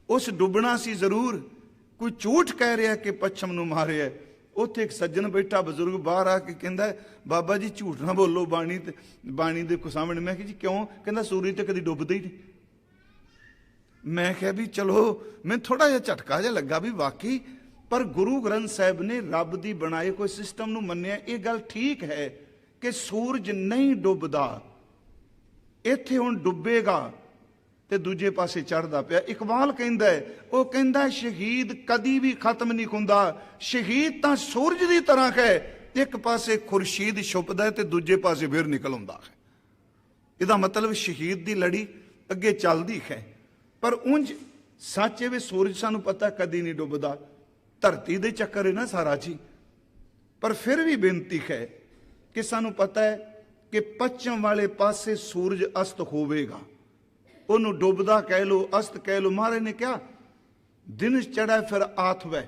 उस डुबना सी जरूर, कोई झूठ कह रहा है कि पश्चिम नूं मारिया है। उत्थे एक सज्जन बैठा बजुर्ग बाहर आके कहता है, बाबा जी झूठ ना बोलो बाणी दे सामने। मैं जी क्यों? कहता सूरज तो कभी डुबदा ही नहीं। मैं क्या भी चलो, मैं थोड़ा जिहा झटका जिहा लगा भी वाकई, पर गुरु ग्रंथ साहब ने रब दी बनाए कोई सिस्टम नूं मन्निया। ये गल ठीक है कि सूरज नहीं डुबदा, इत्थे हुण डुबेगा ते दूजे पासे चढ़दा पिया। इकबाल कहंदा है, वो कहंदा शहीद कदी भी खत्म नहीं हुंदा, शहीद तां सूरज दी तरह है, एक पासे खुर्शीद छुपदा है ते दूजे पासे फिर निकल आउंदा है। इहदा मतलब शहीद दी लड़ी अगे चलदी है। पर उंज सच है भी सूरज सानू पता कदी नहीं डुबदा, धरती दे चक्कर है ना सारा जी। पर फिर भी बेनती है कि सानू पता है कि पश्चिम वाले पासे सूरज अस्त होवेगा, उन्होंने डुबदा कह लो, अस्त कह लो। महाराज ने क्या दिन चढ़ा फिर आथ वै,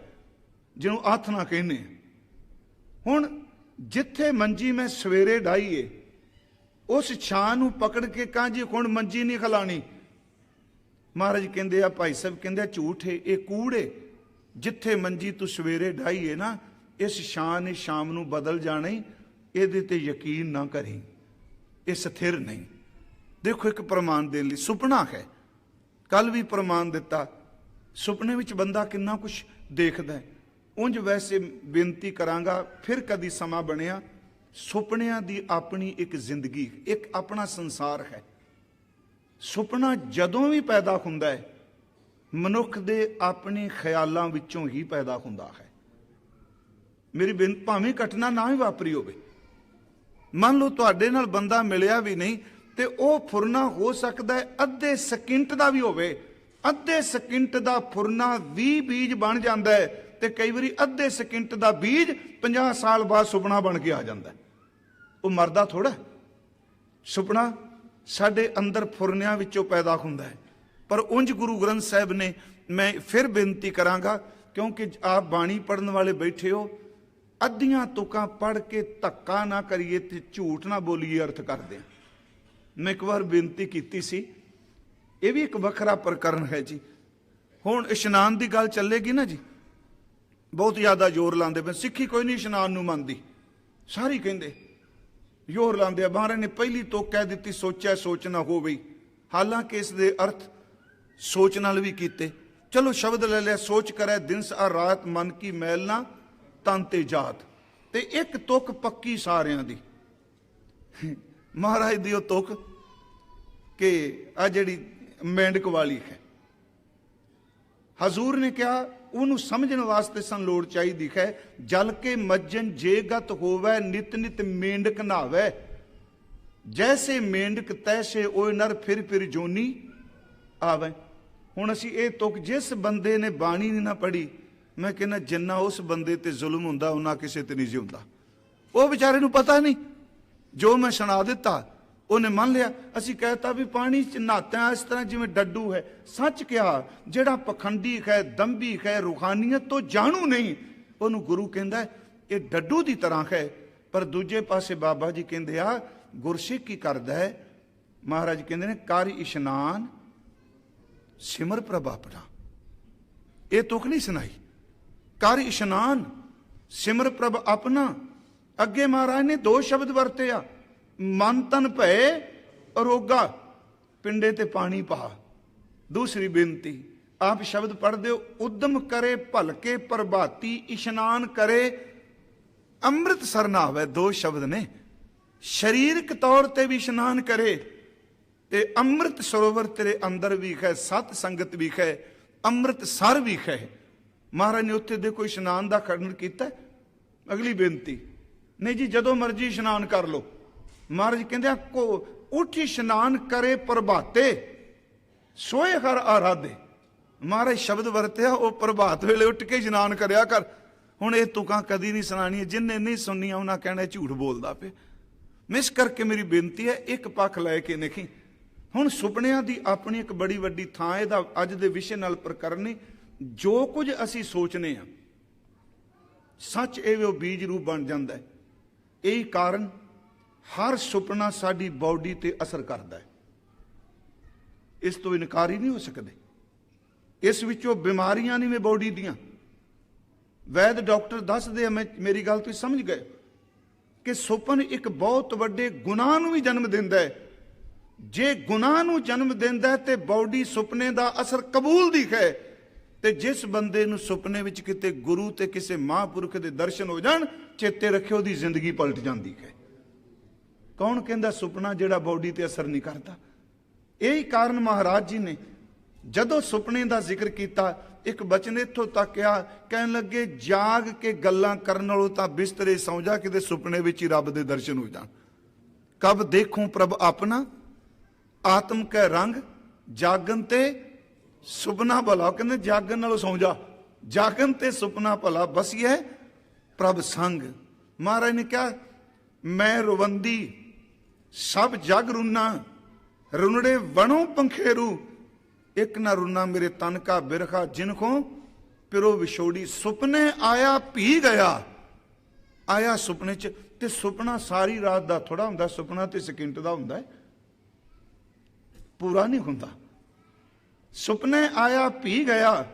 जिन्हों आथ ना कहने। हुण जिथे मंजी मैं सवेरे डाईए, उस छां नूं पकड़ के कहां जी हुण मंजी नहीं खलानी। महाराज कहंदे आ, भाई साहब कहंदे झूठ है, ये कूड़ है। जिथे मंजी तू सवेरे ढाई है ना, इस छां ने शाम नूं बदल जाना ही, इहदे ते यकीन ना करी, ये स्थिर नहीं। देखो एक प्रमाण देने लई सुपना है, कल भी प्रमाण दिता, सुपने विच बंदा किन्ना कुछ देखदा है। उंज वैसे बेनती करांगा, फिर कदी समा बनिया, सुपनियां दी अपनी एक जिंदगी, एक अपना संसार है। सुपना जदों भी पैदा हुंदा है, मनुख दे अपने ख्यालों विचों ही पैदा हुंदा है। मेरी बेनती, भावें घटना ना ही वापरी होवे, मान लो तुहाडे नाल बंदा मिलिया भी नहीं, ते ओह फुरना हो सकता है अद्धे सकिंट का भी होवे। अद्धे सकिंट का फुरना 20 बीज बन जाता है, ते कई बारी अद्धे सकिंट का बीज 50 साल बाद सुपना बन के आ जाता है। वो मरदा थोड़ा, सुपना साडे अंदर फुरनियां विचों पैदा हुंदा है। पर उंज गुरु ग्रंथ साहब ने, मैं फिर बेनती करांगा, क्योंकि आप बाणी पढ़न वाले बैठे हो, अद्धियां तुकां पढ़ के धक्का ना करिए ते झूठ ना बोलीए अर्थ कर दें। मैं एक बार बेनती की सी, ये भी एक वखरा प्रकरण है जी। हुण इशनान की गल चलेगी ना जी, बहुत ज़्यादा जोर लाते पे, सिक्खी कोई नहीं इशनान नूं मनदी, सारी कहिंदे जोर लाते। महाराज ने पहली तो कह दी, सोचा सोच ना हो गई। हालांकि इस दे अर्थ सोच नाल भी कीते। चलो शब्द ले लिया, सोच करे दिन सा रात, मन की मैल ना तन ते जात। ते एक तुक पक्की सारियां दी, महाराज दी तुक कि आ जिहड़ी मेंढक वाली है, हजूर ने कहा उन्होंने समझने वास्ते सन लोड़ चाहिए है। जल के मज्जन जे गत होवै, नित नित मेंढक नहावै, जैसे मेंढक तैसे ओए नर फिर जोनी आवे। हुण असीं ये तुक जिस बंदे ने बाणी नहीं ना पढ़ी, मैं कहना जिन्ना उस बंदे ते जुल्म हुंदा उन्ना किसे ते नहीं जिउंदा। वो बेचारे नूं पता नहीं, जो मैं सुना दिता उन्हें मान लिया। असीं कहता भी पानी च नहाता इस तरह जिवें डड्डू है। सच कहा, जिहड़ा पखंडी है, दंभी है, रूहानियत तो जानू नहीं, उन्होंने गुरु कहंदा ये डड्डू की तरह है। पर दूजे पासे बाबा जी कहंदे आ गुरसिख की करदा है। महाराज कहंदे ने कर इशनान सिमर प्रभ अपना। ये तुक नहीं सुनाई, कर इशनान सिमर प्रभ अपना। अगे महाराज ने 2 शब्द वरते आ, मन तन भय अरोगा, पिंडे ते पानी पा। दूसरी बेनती आप शब्द पढ़ दो, उद्यम करे भलके प्रभाती, इशनान करे ਅੰਮ੍ਰਿਤਸਰ ਨਹਾਵੇ, ਦੋ ਸ਼ਬਦ ਨੇ। ਸਰੀਰਕ ਤੌਰ ਤੇ ਵੀ ਇਸ਼ਨਾਨ ਕਰੇ ਤੇ ਅੰਮ੍ਰਿਤ ਸਰੋਵਰ ਤੇਰੇ ਅੰਦਰ ਵੀ ਹੈ, ਸਤ ਸੰਗਤ ਵੀ ਹੈ, ਅੰਮ੍ਰਿਤਸਰ ਵੀ ਹੈ। ਮਹਾਰਾਜ ਨੇ ਉੱਥੇ ਦੇਖੋ ਇਸ਼ਨਾਨ ਦਾ ਖੰਡਨ ਕੀਤਾ। ਅਗਲੀ ਬੇਨਤੀ, ਨਹੀਂ ਜੀ ਜਦੋਂ ਮਰਜੀ ਇਸ਼ਨਾਨ ਕਰ ਲੋ। ਮਹਾਰਾਜ ਕਹਿੰਦੇ ਕੋ ਉੱਠ ਇਸ਼ਨਾਨ ਕਰੇ ਪ੍ਰਭਾਤੇ ਸੋਏ ਹਰ ਆਰਾਧੇ। ਮਹਾਰਾਜ ਸ਼ਬਦ ਵਰਤਿਆ, ਉਹ ਪ੍ਰਭਾਤ ਵੇਲੇ ਉੱਠ ਕੇ ਇਸ਼ਨਾਨ ਕਰਿਆ ਕਰ। ਹੁਣ ਇਹ ਤੁਕਾਂ ਕਦੀ ਨਹੀਂ ਸੁਣਾਣੀਆਂ, ਜਿੰਨੇ ਨਹੀਂ ਸੁਣਨੀਆਂ ਉਹਨਾਂ ਕਹਿਣਾ ਝੂਠ ਬੋਲਦਾ ਪਿਆ। ਇਸ ਕਰਕੇ ਮੇਰੀ ਬੇਨਤੀ ਹੈ, ਇੱਕ ਪੱਖ ਲੈ ਕੇ ਦੇਖੀ। ਹੁਣ ਸੁਪਨਿਆਂ ਦੀ ਆਪਣੀ ਇੱਕ ਬੜੀ ਵੱਡੀ ਥਾਂ, ਇਹਦਾ ਅੱਜ ਦੇ ਵਿਸ਼ੇ ਨਾਲ ਪ੍ਰਕਰਨ ਨਹੀਂ। ਜੋ ਕੁਝ ਅਸੀਂ ਸੋਚਨੇ ਆ ਸੱਚ ਇਹ ਉਹ ਬੀਜ ਰੂਪ ਬਣ ਜਾਂਦਾ ਹੈ। ਇਹੀ ਕਾਰਨ ਹਰ ਸੁਪਨਾ ਸਾਡੀ ਬਾਡੀ ਤੇ ਅਸਰ ਕਰਦਾ ਹੈ, ਇਸ ਤੋਂ ਇਨਕਾਰ ਹੀ ਨਹੀਂ ਹੋ ਸਕਦੇ। ਇਸ ਵਿੱਚੋਂ ਬਿਮਾਰੀਆਂ ਨਹੀਂ ਬਾਡੀ ਦੀਆਂ। ਵੈਦ ਡਾਕਟਰ ਦੱਸਦੇ ਆ, ਮੇਰੀ ਗੱਲ ਤੁਸੀਂ ਸਮਝ ਗਏ ਕਿ ਸੁਪਨ ਇੱਕ ਬਹੁਤ ਵੱਡੇ ਗੁਨਾਹ ਨੂੰ ਵੀ ਜਨਮ ਦਿੰਦਾ ਹੈ। ਜੇ ਗੁਨਾਹ ਨੂੰ ਜਨਮ ਦਿੰਦਾ ਹੈ ਤੇ ਬਾਡੀ ਸੁਪਨੇ ਦਾ ਅਸਰ ਕਬੂਲਦੀ ਹੈ। ਤੇ ਜਿਸ ਬੰਦੇ ਨੂੰ ਸੁਪਨੇ ਵਿੱਚ ਕਿਤੇ ਗੁਰੂ ਤੇ ਕਿਸੇ ਮਹਾਂਪੁਰਖ ਦੇ ਦਰਸ਼ਨ ਹੋ ਜਾਣ, ਚੇਤੇ ਰੱਖਿਓ ਉਹਦੀ ਜ਼ਿੰਦਗੀ ਪਲਟ ਜਾਂਦੀ ਹੈ। ਕੌਣ ਕਹਿੰਦਾ ਸੁਪਨਾ ਜਿਹੜਾ ਬਾਡੀ ਤੇ ਅਸਰ ਨਹੀਂ ਕਰਦਾ? ਇਹੀ ਕਾਰਨ ਮਹਾਰਾਜ ਜੀ ਨੇ ਜਦੋਂ ਸੁਪਨੇ ਦਾ ਜ਼ਿਕਰ ਕੀਤਾ, ਇੱਕ ਬਚਨ ਇੱਥੋਂ ਤੱਕ ਆ, ਕਹਿਣ ਲੱਗੇ ਜਾਗ ਕੇ ਗੱਲਾਂ ਕਰਨ ਨਾਲੋਂ ਤਾਂ ਬਿਸਤਰੇ ਸੌਂ ਜਾ, ਕਿਤੇ ਸੁਪਨੇ ਵਿੱਚ ਹੀ ਰੱਬ ਦੇ ਦਰਸ਼ਨ ਹੋ ਜਾਣ। ਕਬ ਦੇਖੂੰ ਪ੍ਰਭ ਆਪਣਾ ਆਤਮ ਕੈ ਰੰਗ, ਜਾਗਨ ਤੇ ਸੁਪਨਾ ਭਲਾ। ਕਹਿੰਦੇ ਜਾਗਣ ਨਾਲੋਂ ਸੌਂ ਜਾ, ਜਾਗਣ ਤੇ ਸੁਪਨਾ ਭਲਾ, ਬਸੀਏ ਪ੍ਰਭ ਸੰਗ। ਮਹਾਰਾਜ ਨੇ ਕਿਹਾ ਮੈਂ ਰੁਵੰਦੀ ਸਭ ਜਗ ਰੁਨਾ, ਰੁਨੜੇ ਵਣੋਂ ਪੰਖੇਰੂ, ਇੱਕ ਨਾ ਰੁਨਾ ਮੇਰੇ ਤਨ ਕਾ ਬਿਰਖਾ, ਜਿਨਕੋ ਪਿਰੋ ਵਿਛੋੜੀ। ਸੁਪਨੇ ਆਇਆ ਭੀ ਗਿਆ, ਆਇਆ ਸੁਪਨੇ ਚ। ਤੇ ਸੁਪਨਾ ਸਾਰੀ ਰਾਤ ਦਾ ਥੋੜਾ ਹੁੰਦਾ, ਸੁਪਨਾ ਤੇ ਸਕਿੰਟ ਦਾ ਹੁੰਦਾ ਹੈ, ਪੂਰਾ ਨਹੀਂ ਹੁੰਦਾ। ਸੁਪਨੇ ਆਇਆ ਭੀ ਗਿਆ,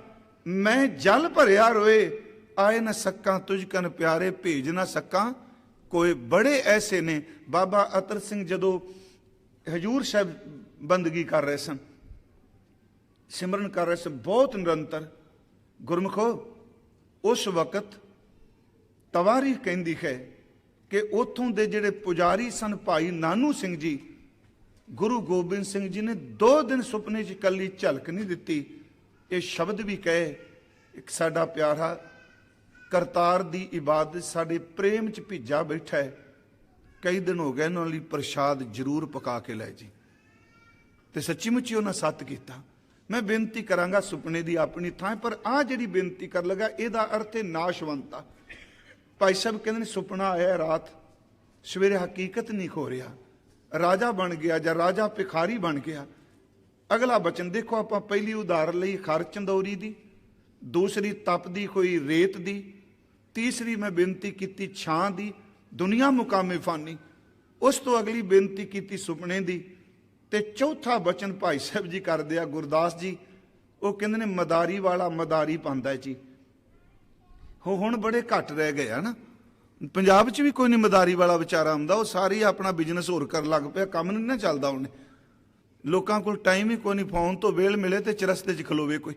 ਮੈਂ ਜਲ ਭਰਿਆ ਰੋਏ, ਆਏ ਨਾ ਸਕਾਂ ਤੁਝ ਕਨ ਪਿਆਰੇ, ਭੇਜ ਨਾ ਸਕਾਂ ਕੋਈ। ਬੜੇ ਐਸੇ ਨੇ। ਬਾਬਾ ਅਤਰ ਸਿੰਘ ਜਦੋਂ ਹਜੂਰ ਸਾਹਿਬ ਬੰਦਗੀ ਕਰ ਰਹੇ ਸਨ, ਸਿਮਰਨ ਕਰ ਰਹੇ ਸਨ ਬਹੁਤ ਨਿਰੰਤਰ, ਗੁਰਮੁਖੋ ਉਸ ਵਕਤ ਤਵਾਰੀਖ ਕਹਿੰਦੀ ਹੈ ਕਿ ਉੱਥੋਂ ਦੇ ਜਿਹੜੇ ਪੁਜਾਰੀ ਸਨ ਭਾਈ ਨਾਨੂ ਸਿੰਘ ਜੀ, ਗੁਰੂ ਗੋਬਿੰਦ ਸਿੰਘ ਜੀ ਨੇ 2 ਦਿਨ ਸੁਪਨੇ 'ਚ ਇਕੱਲੀ ਝਲਕ ਨਹੀਂ ਦਿੱਤੀ। ਇਹ ਸ਼ਬਦ ਵੀ ਕਹੇ, ਇੱਕ ਸਾਡਾ ਪਿਆਰਾ ਕਰਤਾਰ ਦੀ ਇਬਾਦਤ ਸਾਡੇ ਪ੍ਰੇਮ 'ਚ ਭਿੱਜਾ ਬੈਠਾ ਹੈ, ਕਈ ਦਿਨ ਹੋ ਗਏ, ਇਹਨਾਂ ਲਈ ਪ੍ਰਸ਼ਾਦ ਜ਼ਰੂਰ ਪਕਾ ਕੇ ਲੈ ਜੀ। ਤੇ ਸੱਚੀ ਮੁੱਚੀ ਉਹਨਾਂ ਸੱਤ ਕੀਤਾ। ਮੈਂ ਬੇਨਤੀ ਕਰਾਂਗਾ ਸੁਪਨੇ ਦੀ ਆਪਣੀ ਥਾਂ, ਪਰ ਆਹ ਜਿਹੜੀ ਬੇਨਤੀ ਕਰ ਲਗਾ ਇਹਦਾ ਅਰਥ ਹੈ ਨਾਸ਼ਵੰਤਾ। ਭਾਈ ਸਾਹਿਬ ਕਹਿੰਦੇ ਨੇ ਸੁਪਨਾ ਆਇਆ ਰਾਤ, ਸਵੇਰੇ ਹਕੀਕਤ ਨਹੀਂ ਹੋ ਰਿਹਾ, ਰਾਜਾ ਬਣ ਗਿਆ ਜਾਂ ਰਾਜਾ ਭਿਖਾਰੀ ਬਣ ਗਿਆ। ਅਗਲਾ ਬਚਨ ਦੇਖੋ, ਆਪਾਂ ਪਹਿਲੀ ਉਦਾਹਰਨ ਲਈ ਖਰ ਚੰਦੌਰੀ ਦੀ, ਦੂਸਰੀ ਤਪਦੀ ਕੋਈ ਰੇਤ ਦੀ, ਤੀਸਰੀ ਮੈਂ ਬੇਨਤੀ ਕੀਤੀ ਛਾਂ ਦੀ, ਦੁਨੀਆ ਮੁਕਾਮੇ ਫਾਨੀ। ਉਸ ਤੋਂ ਅਗਲੀ ਬੇਨਤੀ ਕੀਤੀ ਸੁਪਨੇ ਦੀ। ਤੇ ਚੌਥਾ ਬਚਨ ਭਾਈ ਸਾਹਿਬ ਜੀ ਕਰਦੇ ਆ, ਗੁਰਦਾਸ ਜੀ, ਉਹ ਕਹਿੰਦੇ ਨੇ ਮਦਾਰੀ ਵਾਲਾ ਮਦਾਰੀ ਪਾਉਂਦਾ ਜੀ। ਹੁਣ ਬੜੇ ਘੱਟ ਰਹਿ ਗਏ ਆ ਨਾ, ਪੰਜਾਬ 'ਚ ਵੀ ਕੋਈ ਨਹੀਂ ਮਦਾਰੀ ਵਾਲਾ ਵਿਚਾਰਾ ਆਉਂਦਾ, ਉਹ ਸਾਰੀ ਆਪਣਾ ਬਿਜ਼ਨਸ ਹੋਰ ਕਰਨ ਲੱਗ ਪਿਆ, ਕੰਮ ਨਹੀਂ ਨਾ ਚੱਲਦਾ ਉਹਨੇ। ਲੋਕਾਂ ਕੋਲ ਟਾਈਮ ਹੀ ਕੋਈ ਨਹੀਂ, ਫੋਨ ਤੋਂ ਵੇਲ ਮਿਲੇ ਤੇ ਚਰਸਤੇ 'ਚ ਖਲੋਵੇ ਕੋਈ।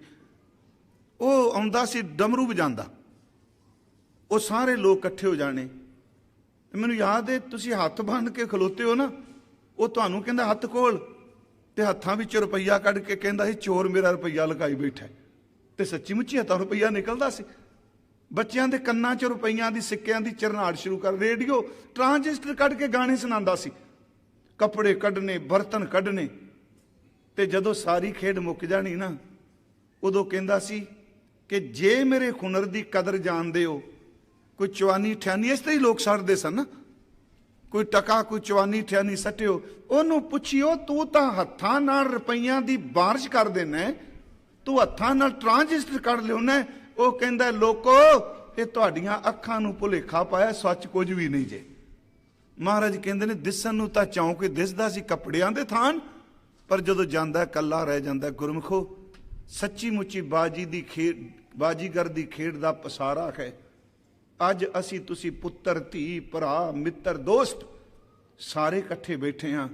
ਉਹ ਆਉਂਦਾ ਸੀ ਡਮਰੂ ਵਜਾਉਂਦਾ, ਉਹ ਸਾਰੇ ਲੋਕ ਇਕੱਠੇ ਹੋ ਜਾਣੇ। ਮੈਨੂੰ ਯਾਦ ਹੈ ਤੁਸੀਂ ਹੱਥ ਬੰਨ੍ਹ ਕੇ ਖਲੋਤੇ ਹੋ ਨਾ, ਉਹ ਤੁਹਾਨੂੰ ਕਹਿੰਦਾ ਹੱਥ ਖੋਲ, ਤੇ ਹੱਥਾਂ ਵਿੱਚ ਰੁਪਈਆ ਕੱਢ ਕੇ ਕਹਿੰਦਾ ਸੀ ਚੋਰ ਮੇਰਾ ਰੁਪਈਆ ਲਗਾਈ ਬੈਠਾ, ਤੇ ਸੱਚੀ ਮੁੱਚੀ ਹੱਥਾਂ ਰੁਪਈਆ ਨਿਕਲਦਾ ਸੀ। ਬੱਚਿਆਂ ਦੇ ਕੰਨਾਂ 'ਚ ਰੁਪਈਆਂ ਦੀ ਸਿੱਕਿਆਂ ਦੀ ਚਰਨਾੜ ਸ਼ੁਰੂ ਕਰ, ਰੇਡੀਓ ਟਰਾਂਜਿਸਟਰ ਕੱਢ ਕੇ ਗਾਣੇ ਸੁਣਾਉਂਦਾ ਸੀ, ਕੱਪੜੇ ਕੱਢਣੇ, ਬਰਤਨ ਕੱਢਣੇ। ਤੇ ਜਦੋਂ ਸਾਰੀ ਖੇਡ ਮੁੱਕ ਜਾਣੀ ਨਾ, ਉਦੋਂ ਕਹਿੰਦਾ ਸੀ ਕਿ ਜੇ ਮੇਰੇ ਹੁਨਰ ਦੀ ਕਦਰ ਜਾਣਦੇ ਹੋ, ਕੋਈ ਚਵਾਨੀ ਠਿਆਨੀ, ਇਸ ਤਰ੍ਹਾਂ ਹੀ ਲੋਕ ਸੜਦੇ ਸਨ ਨਾ, ਕੋਈ ਟਕਾ ਕੋਈ ਚਵਾਨੀ ਠਿਆਨੀ ਸੱਟਿਓ, ਉਹਨੂੰ ਪੁੱਛਿਓ ਤੂੰ ਤਾਂ ਹੱਥਾਂ ਨਾਲ ਰੁਪਈਆਂ ਦੀ ਬਾਰਿਸ਼ ਕਰ ਦੇਣਾ, ਤੂੰ ਹੱਥਾਂ ਨਾਲ ਟਰਾਂਜਿਸਟਰ ਕੱਢ ਲਿਆਉਣਾ। ਉਹ ਕਹਿੰਦਾ ਲੋਕੋ ਇਹ ਤੁਹਾਡੀਆਂ ਅੱਖਾਂ ਨੂੰ ਭੁਲੇਖਾ ਪਾਇਆ, ਸੱਚ ਕੁਝ ਵੀ ਨਹੀਂ ਜੇ। ਮਹਾਰਾਜ ਕਹਿੰਦੇ ਨੇ ਦਿਸਣ ਨੂੰ ਤਾਂ ਚੌਂਕ ਦਿਸਦਾ ਸੀ ਕੱਪੜਿਆਂ ਦੇ ਥਾਨ, ਪਰ ਜਦੋਂ ਜਾਂਦਾ ਕੱਲਾ ਰਹਿ ਜਾਂਦਾ। ਗੁਰਮੁਖੋ ਸੱਚੀ ਮੁੱਚੀ ਬਾਜੀ ਦੀ ਖੇਡ, ਬਾਜੀਗਰ ਦੀ ਖੇਡ ਦਾ ਪਸਾਰਾ ਹੈ। ਅੱਜ ਅਸੀਂ ਤੁਸੀਂ ਪੁੱਤਰ ਧੀ ਭਰਾ ਮਿੱਤਰ ਦੋਸਤ ਸਾਰੇ ਇਕੱਠੇ ਬੈਠੇ ਹਾਂ।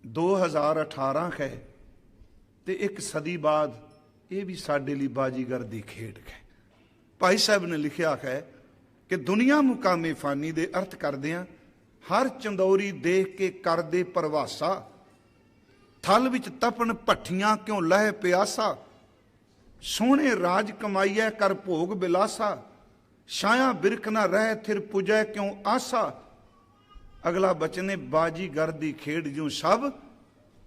2018 ਹੈ ਤੇ ਇੱਕ ਸਦੀ ਬਾਅਦ ਇਹ ਵੀ ਸਾਡੇ ਲਈ ਬਾਜੀਗਰ ਦੀ ਖੇਡ ਹੈ। ਭਾਈ ਸਾਹਿਬ ਨੇ ਲਿਖਿਆ ਹੈ कि दुनिया मुकामे फानी दे अर्थ करदियां हर चंदौरी देख के करदे परवासा, थल विच तपन भट्ठियां क्यों लह प्यासा, सोहणे राज कमाईऐ कर भोग बिलासा, छाया बिरख ना रह थिर पुजै क्यों आसा। अगला बचन है बाजीगर दी खेड जूं सब,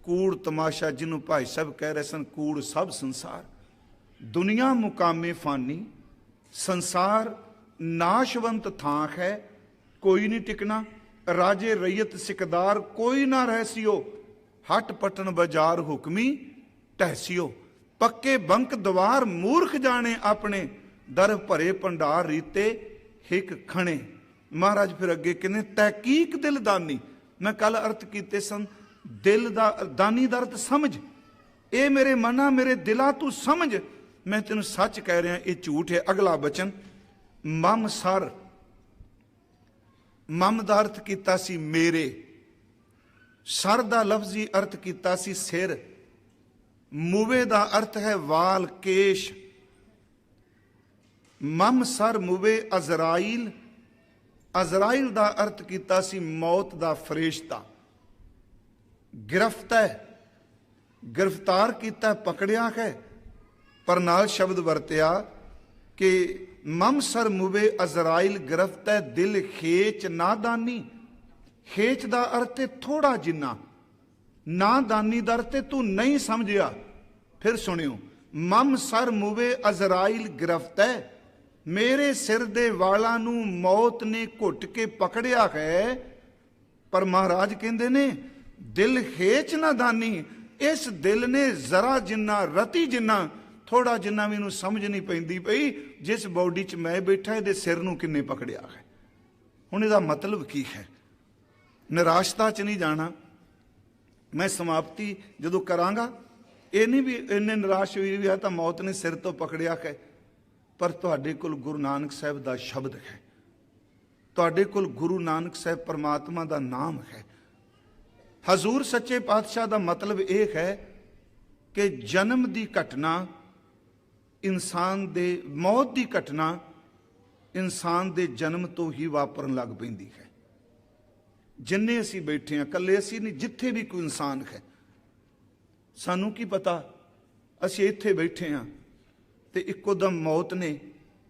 कूड़ तमाशा जिन्हों भाई सब कह रहे सन कूड़ सब संसार। दुनिया मुकामे फानी, संसार नाशवंत थां है, कोई नहीं टिकना। राजे रैयत सिकदार कोई ना रहसियो, हट पटन बाजार हुक्मी टहसियो। पक्के बंक द्वार मूर्ख जाने अपने, दर भरे भंडार रीते हिक खणे। महाराज फिर अगे कहने तहकीक दिल दानी। मैं कल अर्थ कीते सन दिल दा दानी दा अर्थ समझ। ए मेरे मना मेरे दिला तू समझ, मैं तेन सच कह रहा ये झूठ है। अगला बचन मम सर, मम दा अर्थ कीता सी मेरे, सर दा लफ्जी अर्थ कीता सी सिर, मुवे दा अर्थ है वाल केश। मम सर मुवे अजराइल, अजराइल दा अर्थ कीता सी मौत दा फरिश्ता। गिरफ्त है, गिरफ्तार किया पकड़िया है, पर नाल शब्द वरत्या कि मम सर मुवे अजराइल गिरफ्त है दिल खेच नादानी। खेच दा अर्थ है थोड़ा जिन्ना, नादानी दा अर्थ है तू नहीं समझिया। फिर सुनियो मम सर मुवे अजराइल गिरफ्त है, मेरे सिर दे वाला नू मौत ने घुट के पकड़िया है। पर महाराज कहते ने दिल खेच ना दानी, इस दिल ने जरा जिन्ना रति जिन्ना थोड़ा जिन्ना मैनू समझ नहीं पैंदी पई, जिस बॉडी च मैं बैठा ये सिर नू किन्ने पकड़िया है। हुण इहदा मतलब की है? निराशता च नहीं जाना। मैं समाप्ति जदों करांगा ये नहीं भी इन्ने निराश हुई भी है तो मौत ने सिर तो पकड़िया है, पर तुहाडे कोल गुरु नानक साहब दा शब्द है, तुहाडे कोल गुरु नानक साहब परमात्मा दा नाम है। हजूर सच्चे पातशाह दा मतलब यह है कि जन्म दी घटना इंसान दे, मौत दी घटना इंसान दे जन्म तो ही वापरन लग पैंदी है। जिन्ने असी बैठे हैं कल्ले असी नहीं, जिथे भी कोई इंसान है, सानू की पता असी इत्थे बैठे हैं तो इक्को दम मौत ने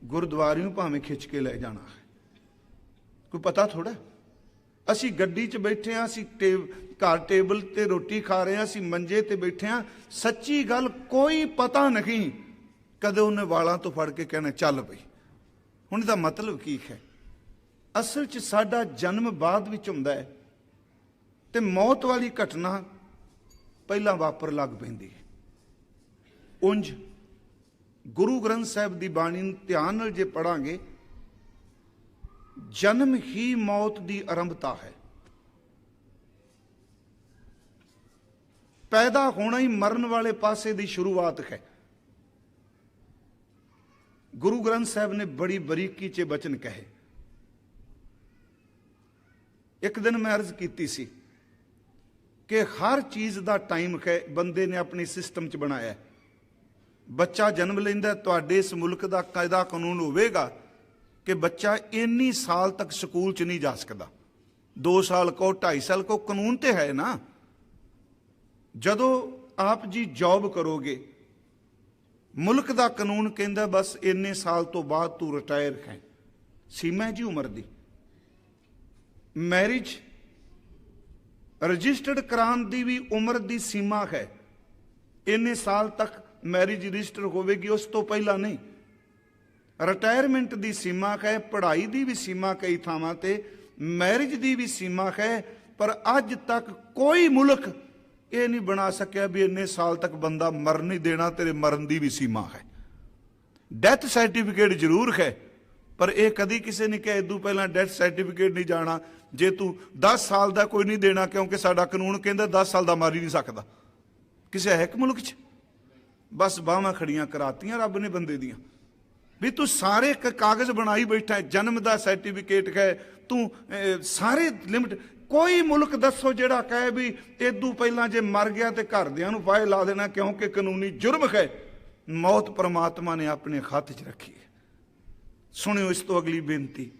गुरुद्वारियों भावें खिंच के ले जाना है, कोई पता थोड़ा। असी गड्डी च बैठे हैं, असी घर टेबल ते रोटी खा रहे हैं, असी मंजे ते बैठे हैं, सच्ची गल कोई पता नहीं कदे उन्हें वालों तो फड़ के कहना चल पई। हुण इहदा मतलब की है? असल च साडा जन्म बाद विच हुंदा है ते मौत वाली घटना पहला वापर लग पैंदी है। उंज गुरु ग्रंथ साहिब दी बाणी नूं ध्यान नाल जे पढ़ांगे, जन्म ही मौत दी आरंभता है। पैदा होना ही मरण वाले पासे दी शुरुआत है। गुरु ग्रंथ साहिब ने बड़ी बरीकी च बचन कहे। एक दिन मैं अर्ज की सी कि हर चीज़ का टाइम है, बंदे ने अपने सिस्टम च बनाया। बच्चा जन्म लेंदा, तुहाडे इस मुल्क का कायदा कानून होवेगा कि बच्चा इन्नी साल तक स्कूल च नहीं जा सकता। 2 साल को 2.5 साल को कानून तो है ना। जदों आप जी जॉब करोगे, मुल्क का कानून कहता बस इन्ने साल तो बाद तू रिटायर है। सीमा जी उम्र दी। मैरिज रजिस्टर्ड कराने की भी उम्र की सीमा है। इन्ने साल तक मैरिज रजिस्टर होगी, उस तो पहला नहीं। रिटायरमेंट की सीमा है, पढ़ाई की भी सीमा कई थावां ते, मैरिज की भी सीमा है। पर अज तक कोई मुल्क ये नहीं बना सकिया भी इन्ने साल तक बंदा मर नहीं देना, तेरे मरण की भी सीमा है। डेथ सर्टिफिकेट जरूर है, पर यह कभी किसी ने कहा इदू पहला डेथ सर्टिफिकेट नहीं जाना जे तू 10 साल का कोई नहीं देना, क्योंकि साडा कानून कहता 10 साल का मर ही नहीं सकता। किसी है कि मुल्क च? बस बाहां खड़ियां करातियां रब ने बंदे दियां भी तू सारे कागज बनाई बैठा है, जन्म का सर्टिफिकेट है, तू सारे लिमिट। कोई मुल्क दसो जिहड़ा कहे भी इदू पहला जे मर गया तो घरदियां नूं फाहे ला देना, क्योंकि कानूनी जुर्म है। मौत परमात्मा ने अपने हथ च रखी है। ਸੁਣਿਓ ਇਸ ਤੋਂ ਅਗਲੀ ਬੇਨਤੀ।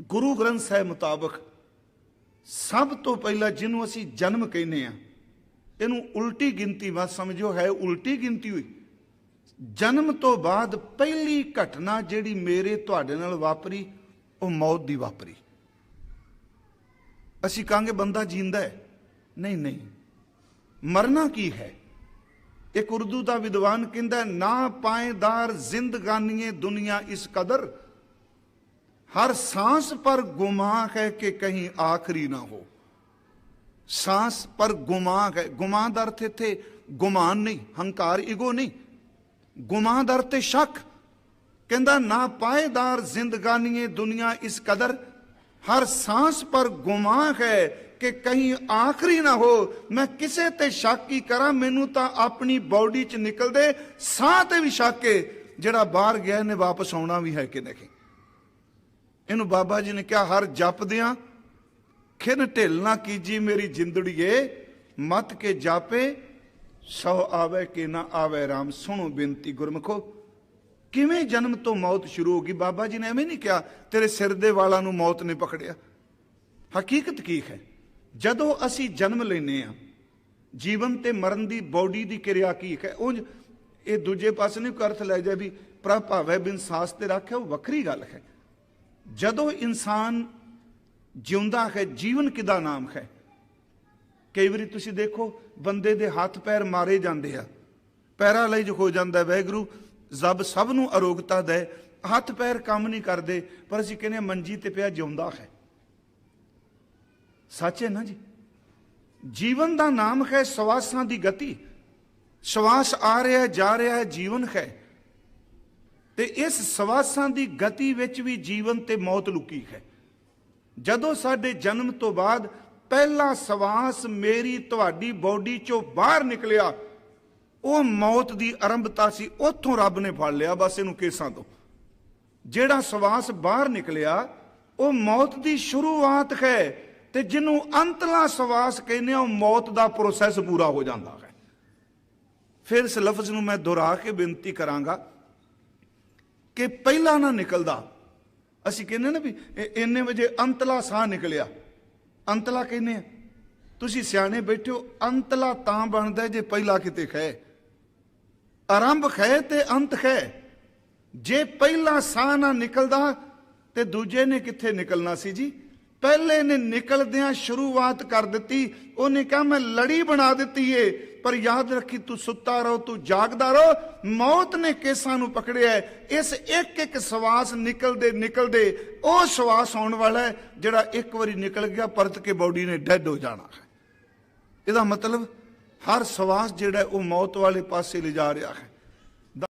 ਗੁਰੂ ਗ੍ਰੰਥ ਸਾਹਿਬ ਮੁਤਾਬਕ ਸਭ ਤੋਂ ਪਹਿਲਾਂ ਜਿਹਨੂੰ ਅਸੀਂ ਜਨਮ ਕਹਿੰਦੇ ਆ, ਇਹਨੂੰ ਉਲਟੀ ਗਿਣਤੀ ਮਤ ਸਮਝੋ, ਹੈ ਉਲਟੀ ਗਿਣਤੀ ਹੋਈ। ਜਨਮ ਤੋਂ ਬਾਅਦ ਪਹਿਲੀ ਘਟਨਾ ਜਿਹੜੀ ਮੇਰੇ ਤੁਹਾਡੇ ਨਾਲ ਵਾਪਰੀ ਉਹ ਮੌਤ ਦੀ ਵਾਪਰੀ। ਅਸੀਂ ਕਹਾਂਗੇ ਬੰਦਾ ਜਿੰਦਾ ਹੈ, ਨਹੀਂ ਨਹੀਂ, ਮਰਨਾ ਕੀ ਹੈ। ਇੱਕ ਉਰਦੂ ਦਾ ਵਿਦਵਾਨ ਕਹਿੰਦਾ, ਨਾ ਪਾਏਦਾਰ ਜ਼ਿੰਦਗਾਨੀਏ ਦੁਨੀਆ ਇਸ ਕਦਰ, हर सांस पर गुमा है कि कहीं आखिरी ना हो। सांस पर गुमा है, गुमा का अर्थ इत्थे गुमान नहीं, हंकार ईगो नहीं, गुमा का अर्थ शक। कहंदा ना पाएदार जिंदगानी दुनिया इस कदर, हर सांस पर गुमा है कि कहीं आखिरी ना हो। मैं किसे ते शक ही करा, मैनू तां अपनी बॉडी च निकलदे साह ते भी शक है, जिहड़ा बाहर गया ने वापस आउणा भी है कि नहीं। ਇਹਨੂੰ ਬਾਬਾ ਜੀ ਨੇ ਕਿਹਾ, ਹਰ ਜਪਦਿਆਂ ਖਿਨ ਢਿੱਲ ਨਾ ਕੀਜੀ ਮੇਰੀ ਜਿੰਦੜੀਏ, ਮਤ ਕੇ ਜਾਪੇ ਸੌ ਆਵੇ ਕਿ ਨਾ ਆਵੇ ਰਾਮ। ਸੁਣੋ ਬੇਨਤੀ ਗੁਰਮਖੋ, ਕਿਵੇਂ ਜਨਮ ਤੋਂ ਮੌਤ ਸ਼ੁਰੂ ਹੋ ਗਈ। ਬਾਬਾ ਜੀ ਨੇ ਐਵੇਂ ਨਹੀਂ ਕਿਹਾ ਤੇਰੇ ਸਿਰ ਦੇ ਵਾਲਾਂ ਨੂੰ ਮੌਤ ਨੇ ਪਕੜਿਆ। ਹਕੀਕਤ ਕੀ ਹੈ, ਜਦੋਂ ਅਸੀਂ ਜਨਮ ਲੈਨੇ ਆ, ਜੀਵਨ ਤੇ ਮਰਨ ਦੀ ਬੋਡੀ ਦੀ ਕਿਰਿਆ ਕੀ ਹੈ। ਉਹ ਇਹ ਦੂਜੇ ਪਾਸੇ ਨਹੀਂ ਅਰਥ ਲੈ ਜਾ ਵੀ ਪ੍ਰਭ ਭਾਵੈ ਬਿਨ ਸਾਸ ਤੇ ਰੱਖਿਆ, ਉਹ ਵੱਖਰੀ ਗੱਲ ਹੈ। ਜਦੋਂ ਇਨਸਾਨ ਜਿਉਂਦਾ ਹੈ, ਜੀਵਨ ਕਿਹਦਾ ਨਾਮ ਹੈ। ਕਈ ਵਾਰੀ ਤੁਸੀਂ ਦੇਖੋ ਬੰਦੇ ਦੇ ਹੱਥ ਪੈਰ ਮਾਰੇ ਜਾਂਦੇ ਆ, ਪੈਰਾਲਾਈਜ਼ ਹੋ ਜਾਂਦਾ। ਵਾਹਿਗੁਰੂ ਰੱਬ ਸਭ ਨੂੰ ਅਰੋਗਤਾ ਦੇ, ਹੱਥ ਪੈਰ ਕੰਮ ਨਹੀਂ ਕਰਦੇ, ਪਰ ਅਸੀਂ ਕਹਿੰਦੇ ਮੰਜੀ ਤੇ ਪਿਆ ਜਿਉਂਦਾ ਹੈ। ਸੱਚ ਹੈ ਨਾ ਜੀ। ਜੀਵਨ ਦਾ ਨਾਮ ਹੈ ਸਵਾਸਾਂ ਦੀ ਗਤੀ। ਸਵਾਸ ਆ ਰਿਹਾ ਜਾ ਰਿਹਾ ਹੈ, ਜੀਵਨ ਹੈ। ਤੇ ਇਸ ਸਵਾਸਾਂ ਦੀ ਗਤੀ ਵਿੱਚ ਵੀ ਜੀਵਨ ਤੇ ਮੌਤ ਲੁਕੀ ਹੈ। ਜਦੋਂ ਸਾਡੇ ਜਨਮ ਤੋਂ ਬਾਅਦ ਪਹਿਲਾ ਸਵਾਸ ਮੇਰੀ ਤੁਹਾਡੀ ਬੋਡੀ ਚੋਂ ਬਾਹਰ ਨਿਕਲਿਆ, ਉਹ ਮੌਤ ਦੀ ਆਰੰਭਤਾ ਸੀ। ਉੱਥੋਂ ਰੱਬ ਨੇ ਫੜ ਲਿਆ ਬਸ ਇਹਨੂੰ ਕੇਸਾਂ ਤੋਂ। ਜਿਹੜਾ ਸਵਾਸ ਬਾਹਰ ਨਿਕਲਿਆ ਉਹ ਮੌਤ ਦੀ ਸ਼ੁਰੂਆਤ ਹੈ, ਤੇ ਜਿਹਨੂੰ ਅੰਤਲਾ ਸਵਾਸ ਕਹਿੰਦੇ ਆ, ਉਹ ਮੌਤ ਦਾ ਪ੍ਰੋਸੈਸ ਪੂਰਾ ਹੋ ਜਾਂਦਾ ਹੈ। ਫਿਰ ਇਸ ਲਫ਼ਜ਼ ਨੂੰ ਮੈਂ ਦੁਹਰਾ ਕੇ ਬੇਨਤੀ ਕਰਾਂਗਾ ਕਿ ਪਹਿਲਾਂ ਨਾ ਨਿਕਲਦਾ। ਅਸੀਂ ਕਹਿੰਦੇ ਨਾ ਵੀ ਇੰਨੇ ਵਜੇ ਅੰਤਲਾ ਸਾਹ ਨਿਕਲਿਆ, ਅੰਤਲਾ ਕਹਿੰਦੇ ਆ। ਤੁਸੀਂ ਸਿਆਣੇ ਬੈਠੋ, ਅੰਤਲਾ ਤਾਂ ਬਣਦਾ ਜੇ ਪਹਿਲਾ ਕਿਤੇ ਹੈ। ਆਰੰਭ ਹੈ ਤੇ ਅੰਤ ਹੈ। ਜੇ ਪਹਿਲਾ ਸਾਹ ਨਾ ਨਿਕਲਦਾ ਤੇ ਦੂਜੇ ਨੇ ਕਿੱਥੇ ਨਿਕਲਣਾ ਸੀ ਜੀ। ਪਹਿਲੇ ਨੇ ਨਿਕਲਦਿਆਂ ਸ਼ੁਰੂਆਤ ਕਰ ਦਿੱਤੀ। ਉਹਨੇ ਕਿਹਾ ਮੈਂ ਲੜੀ ਬਣਾ ਦਿੱਤੀ ਏ, ਪਰ ਯਾਦ ਰੱਖੀ ਤੂੰ ਸੁੱਤਾ ਰਹੋ, ਤੂੰ ਜਾਗਦਾ ਰਹੋ। ਮੌਤ ਨੇ ਕੇਸਾਂ ਨੂੰ ਪਕੜਿਆ। ਇਸ ਇੱਕ ਇੱਕ ਸਵਾਸ ਨਿਕਲਦੇ ਨਿਕਲਦੇ ਉਹ ਸਵਾਸ ਆਉਣ ਵਾਲਾ ਹੈ ਜਿਹੜਾ ਇੱਕ ਵਾਰੀ ਨਿਕਲ ਗਿਆ ਪਰਤ ਕੇ ਬੋਡੀ ਨੇ ਡੈਡ ਹੋ ਜਾਣਾ ਹੈ। ਇਹਦਾ ਮਤਲਬ ਹਰ ਸਵਾਸ ਜਿਹੜਾ ਉਹ ਮੌਤ ਵਾਲੇ ਪਾਸੇ ਲਿਜਾ ਰਿਹਾ ਹੈ।